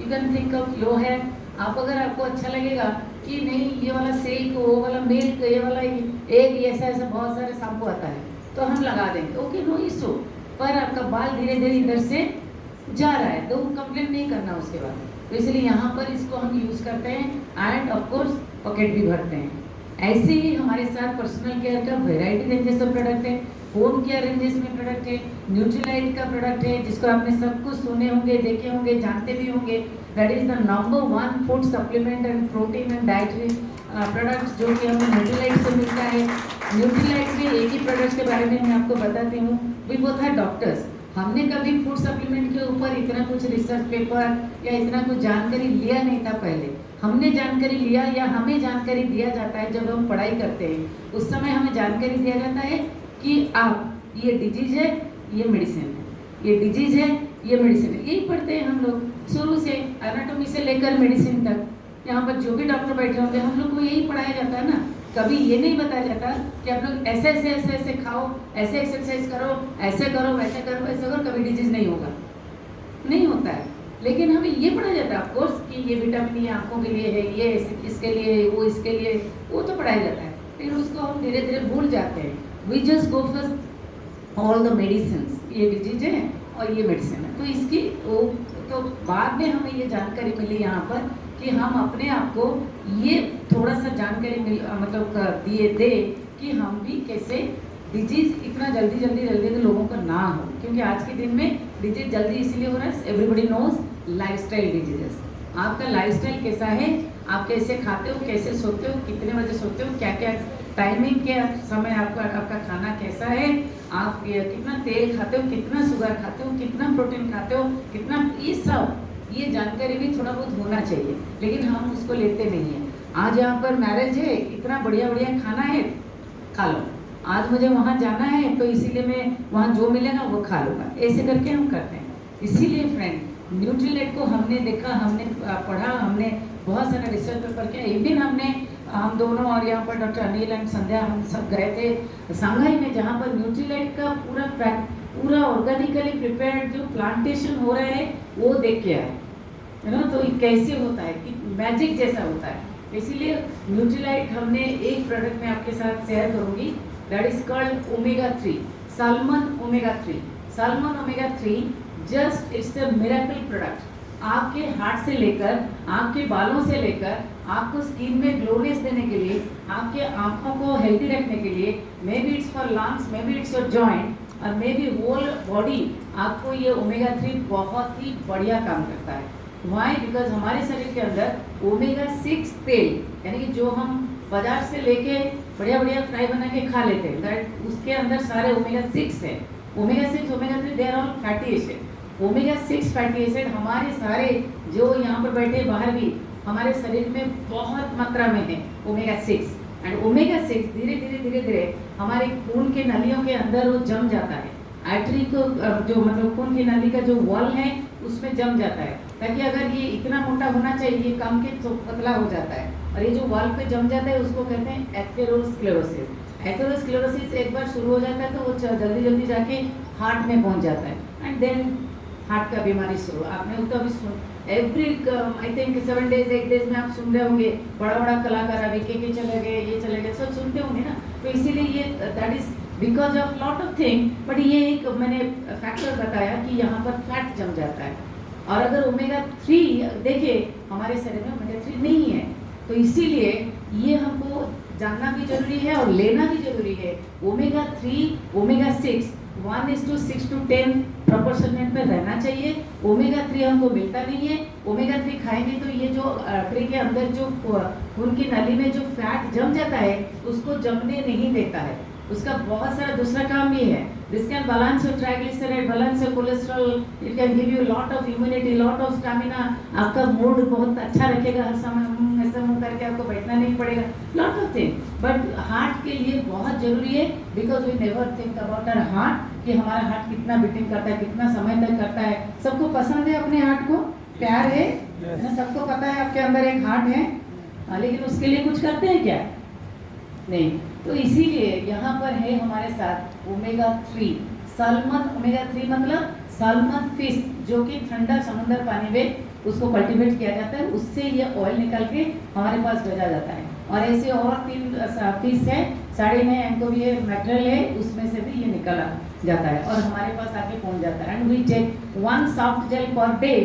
You can think of low hair. आप अगर आपको अच्छा लगेगा कि नहीं ये वाला सिल्क, वो वाला मिल्क, ये वाला एक ऐसा ऐसा बहुत सारे शैम्पू आता है तो हम लगा देंगे, ओके नो इशू। पर आपका बाल धीरे धीरे इधर से जा रहा है तो कंप्लेंट नहीं करना उसके बाद। तो इसलिए यहाँ पर इसको हम यूज़ करते हैं एंड ऑफ कोर्स पॉकेट भी भरते हैं। ऐसे ही हमारे साथ पर्सनल केयर का वेराइटी रेंजेस ऑफ प्रोडक्ट है, होम केयर रेंजेस में प्रोडक्ट है, न्यूट्रीलाइट का प्रोडक्ट है जिसको आपने सब कुछ सुने होंगे, देखे होंगे, जानते भी होंगे। That is the number 1 food supplement and protein and dietary products जो कि हमें न्यूट्रीलाइट से मिलता है। न्यूट्रीलाइट के एक ही प्रोडक्ट्स के बारे में मैं आपको बताती हूँ। वी बोथ आर डॉक्टर्स, हमने कभी फूड सप्लीमेंट के ऊपर इतना कुछ रिसर्च पेपर या इतना कुछ जानकारी लिया नहीं था। पहले हमने जानकारी लिया या हमें जानकारी दिया जाता है जब हम पढ़ाई करते हैं, उस समय हमें जानकारी दिया जाता है कि आप ये डिजीज है, ये मेडिसिन है, ये डिजीज है, ये मेडिसिन है। यही पढ़ते हैं हम लोग शुरू से, एनाटॉमी से लेकर मेडिसिन तक। यहाँ पर जो भी डॉक्टर बैठे होंगे हम लोग को यही पढ़ाया जाता है ना। कभी ये नहीं बताया जाता कि आप लोग ऐसे ऐसे ऐसे ऐसे खाओ, ऐसे एक्सरसाइज करो, ऐसे करो, वैसे करो, ऐसे करो, कभी डिजीज नहीं होगा, नहीं होता है। लेकिन हमें ये पढ़ाया जाता है ऑफकोर्स कि ये विटामिन ये आंखों के लिए है, ये इसके लिए, वो इसके लिए, वो तो पढ़ाया जाता है। फिर उसको हम धीरे धीरे भूल जाते हैं। We just go for all the medicine, ये डिजीज है और ये मेडिसिन है। तो इसकी वो तो बाद में हमें ये जानकारी मिली यहाँ पर कि हम अपने आप को ये थोड़ा सा जानकारी मतलब दिए दे कि हम भी कैसे डिजीज इतना जल्दी जल्दी जल्दी लोगों को ना हो। क्योंकि आज के दिन में डिजीज जल्दी इसीलिए हो रहा है, एवरीबडी नोज लाइफस्टाइल डिजीजेस। आपका लाइफस्टाइल कैसा है, आप कैसे खाते हो, कैसे सोते हो, कितने बजे सोते हो, क्या क्या टाइमिंग के समय आपका खाना कैसा है, आप कितना तेल खाते हो, कितना शुगर खाते हो, कितना प्रोटीन खाते हो, कितना, ये जानकारी भी थोड़ा बहुत होना चाहिए। लेकिन हम उसको लेते नहीं हैं। आज यहाँ पर मैरिज है, इतना बढ़िया बढ़िया खाना है, खा लो। आज मुझे वहाँ जाना है तो इसीलिए मैं वहाँ जो मिलेगा वो खा लूँगा, ऐसे करके हम करते हैं। इसीलिए फ्रेंड न्यूट्रीलाइट को हमने देखा, हमने पढ़ा, हमने बहुत सारा रिसर्च पेपर किया। इवन हम दोनों और यहाँ पर डॉक्टर अनिल एंड संध्या हम सब गए थे संघाई में, जहाँ पर न्यूट्रीलाइट का पूरा ऑर्गेनिकली प्रिपेयर्ड जो प्लांटेशन हो रहा है वो देख के आए, है ना। तो ये कैसे होता है कि मैजिक जैसा होता है। इसीलिए न्यूट्रीलाइट हमने एक प्रोडक्ट में आपके साथ शेयर करूँगी, that is called omega 3, salmon omega 3। Salmon omega 3 just it's a miracle product. आपके हार्ट से लेकर, आपके बालों से लेकर, आपको स्किन में ग्लोनेस देने के लिए, आपके आंखों को हेल्दी रखने के लिए, may be it's for lungs, may be it's your joint और मे बी होल बॉडी, आपको ये ओमेगा 3 बहुत ही बढ़िया काम करता है। वाई? बिकॉज हमारे शरीर के अंदर ओमेगा 6 तेल, यानी कि जो हम बाजार से लेके बढ़िया बढ़िया फ्राई बना के खा लेते हैं, दैट उसके अंदर सारे ओमेगा 6 है। Omega 6, omega 3 they are all fatty acid. Omega 6 fatty acid हमारे सारे जो यहाँ पर बैठे बाहर भी हमारे शरीर में बहुत मात्रा में है ओमेगा 6। एंड ओमेगा 6 धीरे धीरे हमारे खून के नलियों के अंदर वो जम जाता है। आर्टरी को जो मतलब खून की नली का जो वॉल है उसमें जम जाता है, ताकि अगर ये इतना मोटा होना चाहिए कम के तो पतला हो जाता है। और ये जो वॉल पे जम जाता है उसको कहते हैं एथेरोस्क्लेरोसिस। एथेरोस्क्लेरोसिस एक बार शुरू हो जाता है तो वो जल्दी जाके हार्ट में पहुंच जाता है, एंड देन हार्ट का बीमारी शुरू। आपने तो अभी सुन every I think 7 days 8 days में आप सुन रहे होंगे, बड़ा बड़ा कलाकार अभी के चले गए, ये चले गए, सब सुनते होंगे ना। तो इसीलिए ये that is because of lot of thing. But ये एक मैंने फैक्टर बताया कि यहाँ पर फैट जम जाता है। और अगर ओमेगा 3 देखिए हमारे शरीर में ओमेगा 3 नहीं है, तो इसीलिए ये हमको जानना भी जरूरी है और लेना भी जरूरी है। ओमेगा 3 ओमेगा 6 1:6-10 प्रोपोर्शनमेंट में रहना चाहिए। ओमेगा 3 हमको मिलता नहीं है। ओमेगा 3 खाएंगे तो ये जो ट्री के अंदर जो खून की नली में जो फैट जम जाता है उसको जमने नहीं देता है। उसका बहुत सारा दूसरा काम भी है। This can balance your triglyceride, balance your cholesterol, it can give you lot of immunity, lot of stamina. आपका मूड बहुत अच्छा रखेगा, हर समय ऐसा मुंह करके आपको बैठना नहीं पड़ेगा, lot of thing. But heart के लिए बहुत जरूरी है, because we never think about our heart कि हमारा हार्ट कितना बीटिंग करता है, कितना समय तक करता है। सबको पसंद है अपने हार्ट को, प्यार है ना, सबको पता है आपके अंदर एक हार्ट है, लेकिन उसके लिए कुछ करते हैं क्या? नहीं। तो इसीलिए यहाँ पर है हमारे साथ ओमेगा 3 साल्मन। ओमेगा 3 मतलब साल्मन फिश, जो कि ठंडा समुद्र पानी में उसको कल्टीवेट किया जाता है, उससे ये ऑयल निकल के हमारे पास भेजा जाता है। और ऐसे और 3 फिश है, साड़ी में इनको भी ये मटेरियल है, उसमें से भी ये निकला जाता है और हमारे पास आके पहुंच जाता है। And we take 1 soft gel per day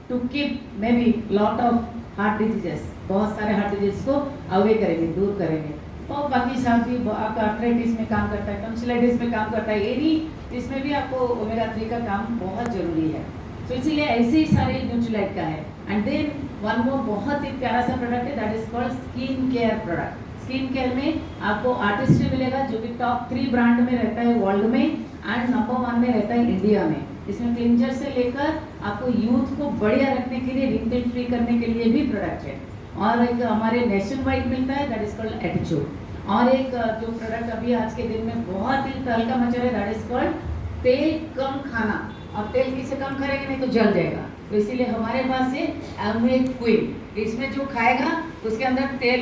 to keep maybe lot of heart diseases, बहुत सारे हार्ट डिजीज को अवे करेंगे, दूर करेंगे। और बाकी साथ भी आपका आर्थराइटिस में काम करता है, टॉन्सिलाइटिस में काम करता है, एनी इसमें भी आपको ओमेगा 3 का काम बहुत जरूरी है। तो इसीलिए ऐसे ही सारे न्यूट्रीलाइट का है। एंड देन वन मोर बहुत ही प्यारा सा प्रोडक्ट है, that is called skin care product. Skin care में आपको आर्टिस्ट्री मिलेगा, जो कि टॉप 3 ब्रांड में रहता है वर्ल्ड में, एंड नंबर 1 में रहता है इंडिया में। इसमें क्लिंजर से लेकर आपको यूथ को बढ़िया रखने के लिए, रिंकल फ्री करने के लिए भी प्रोडक्ट है। और एक हमारे नेशन वाइड मिलता है, दैट इज कॉल्ड एटीट्यूड। और एक जो प्रोडक्ट अभी आज के दिन में बहुत ही तहलका मचा है, दैट इज कॉल्ड तेल कम खाना। और तेल किसे कम करेंगे, नहीं तो जल जाएगा। तो इसीलिए हमारे पास है अमृत क्वीन, इसमें जो खाएगा उसके अंदर तेल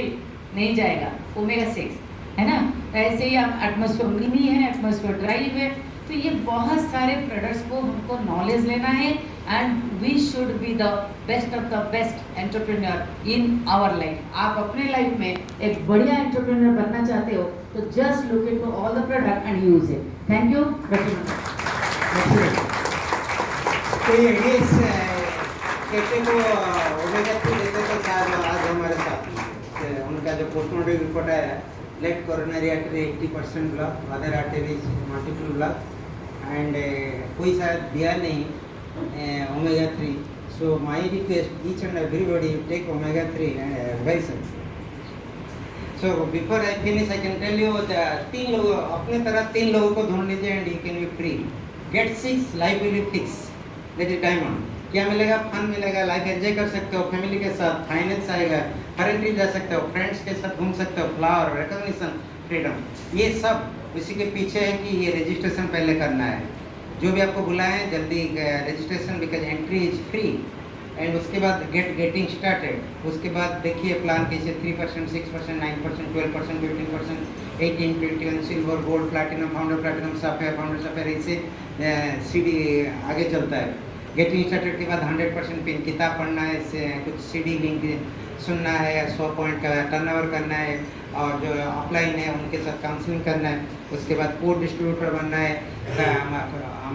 नहीं जाएगा, ओमेगा 6 है ना। ऐसे ही आप एटमॉस्फेयर मिनी है, एटमॉस्फेयर ड्राइव है। तो ये बहुत सारे प्रोडक्ट्स को हमको नॉलेज लेना है, and we should be the best of the best entrepreneur in our life. आप अपने लाइफ में एक बढ़िया एंटरप्रेन्योर बनना चाहते हो तो just look into all the product and use it. Thank you. तो ये कैसे को ओमेगा 3 देते तो शायद आज हमारे साथ उनका जो पोस्टमार्टम रिपोर्ट आया है, left coronary artery 80% block, other arteries multiple block, and कोई शायद दिया नहीं omega 3। So my request each and everybody take omega 3 very sir. So before I finish I can tell you 3 लोग अपने तरह 3 लोगों को ढूंढ लीजिए and you can be free. Get 6 life will be fix, that is diamond. क्या मिलेगा? Fun मिलेगा, लाइफ एंजॉय कर सकते हो फैमिली के साथ, फाइनेंस आएगा, फॉरेन ट्रिप जा सकते हो, फ्रेंड्स के साथ घूम सकते हो, फ्लावर, रिकॉग्निशन, फ्रीडम, ये सब इसी के पीछे है कि ये रजिस्ट्रेशन पहले करना है। जो भी आपको बुलाएं जल्दी registration, because entry is free. And उसके बाद गेटिंग स्टार्टेड, उसके बाद देखिए प्लान कैसे 3%, 6%, 9%, 12%, 15%, 18, 21 silver, gold, platinum, founder platinum, sphere, founder sphere, ऐसे सीडी आगे चलता है। गेटिंग स्टार्टेड के बाद 100% पिन किताब पढ़ना है, कुछ सीडी लिंक सुनना है, 100 पॉइंट का टर्नओवर करना है, और जो अपलाइन है उनके साथ काउंसलिंग करना है। उसके बाद कोड डिस्ट्रीब्यूटर बनना है,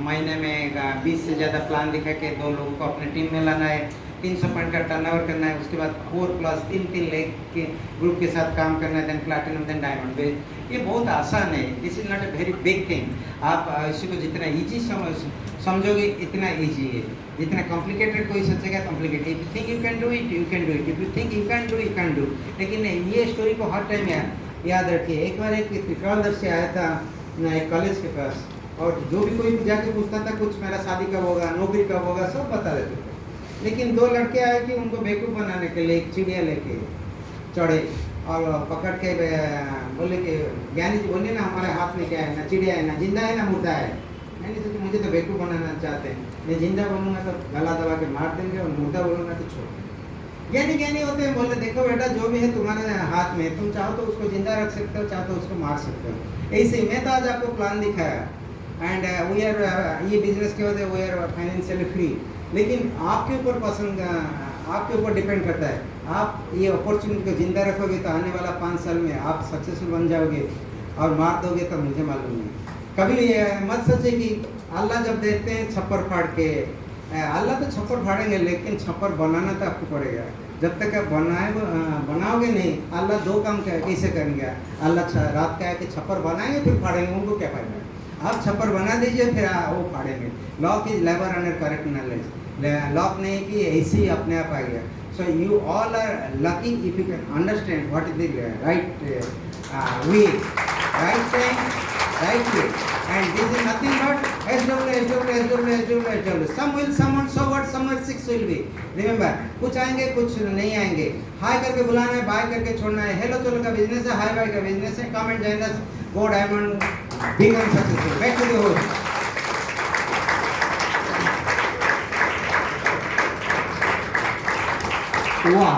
महीने में 20 से ज़्यादा प्लान दिखा के 2 लोगों को अपने टीम में लाना है, 300 पॉइंट का टर्नओवर करना है। उसके बाद 4+3 लेग के ग्रुप के साथ काम करना है, देन प्लैटिनम, देन डायमंड। ये बहुत आसान है, this is not a very big thing. आप इसी को जितना ईजी समझोगे इतना ईजी है, जितना कॉम्प्लिकेटेड कोई सोचेगा complicated. If you think you can do it, you can do it. If you think you can do, you can do. लेकिन ये स्टोरी को हर टाइम याद रखिए। एक बार एक त्रिकालदर्शी आया था एक कॉलेज के पास, और जो भी कोई भी जाके पूछता था कुछ मेरा शादी कब होगा, नौकरी कब होगा, सब बता देते थे। लेकिन 2 लड़के आए कि उनको बेवकूफ़ बनाने के लिए एक चिड़िया लेके चढ़े और पकड़ के बोले कि ज्ञानी जी बोले ना हमारे हाथ में क्या है, ना चिड़िया है, ना जिंदा है, ना मुर्दा है। मैंने सोचा मुझे तो बेवकूफ़ बनाना चाहते हैं, मैं जिंदा बोलूँगा तो गला दबा के मार देंगे, और मुर्दा बोलूँगा तो छोड़। ज्ञानी होते हैं, बोले देखो बेटा जो भी है तुम्हारे हाथ में, तुम चाहो तो उसको जिंदा रख सकते हो, चाहो तो उसको मार सकते हो। ऐसे ही मैं तो आज आपको प्लान दिखाया, एंड वी आर ये बिजनेस के वजह वी आर फाइनेंशियली फ्री। लेकिन आपके ऊपर आपके ऊपर डिपेंड करता है। आप ये अपॉर्चुनिटी को जिंदा रखोगे तो आने वाला 5 साल में आप सक्सेसफुल बन जाओगे, और मार दोगे तो मुझे मालूम नहीं। कभी मत सोचे कि अल्लाह जब देते हैं छप्पर फाड़ के, अल्लाह तो छप्पर फाड़ेंगे, लेकिन छप्पर बनाना तो आपको पड़ेगा। जब तक आप बनाओगे नहीं, अल्लाह 2 काम कैसे करेंगे? अल्लाह रात का है कि छप्पर बनाएंगे फिर फाड़ेंगे, उनको क्या फायदा? आप छप्पर बना दीजिए फिर वो फाड़ेंगे। Luck is labour under correct knowledge. Luck नहीं कि ऐसे ही अपने आप आ गया। So you all are lucky if you can understand what is the right way, right time, right way, and this is nothing but SW. Some will, so what, some will 6 will be. Remember, कुछ आएंगे कुछ नहीं आएंगे। हाय करके बुलाना है, bye करके छोड़ना है। हेलो चलो का बिजनेस है, हाय बाय का बिजनेस है। Come and join us, go diamond, become successful. Back to the host. वाह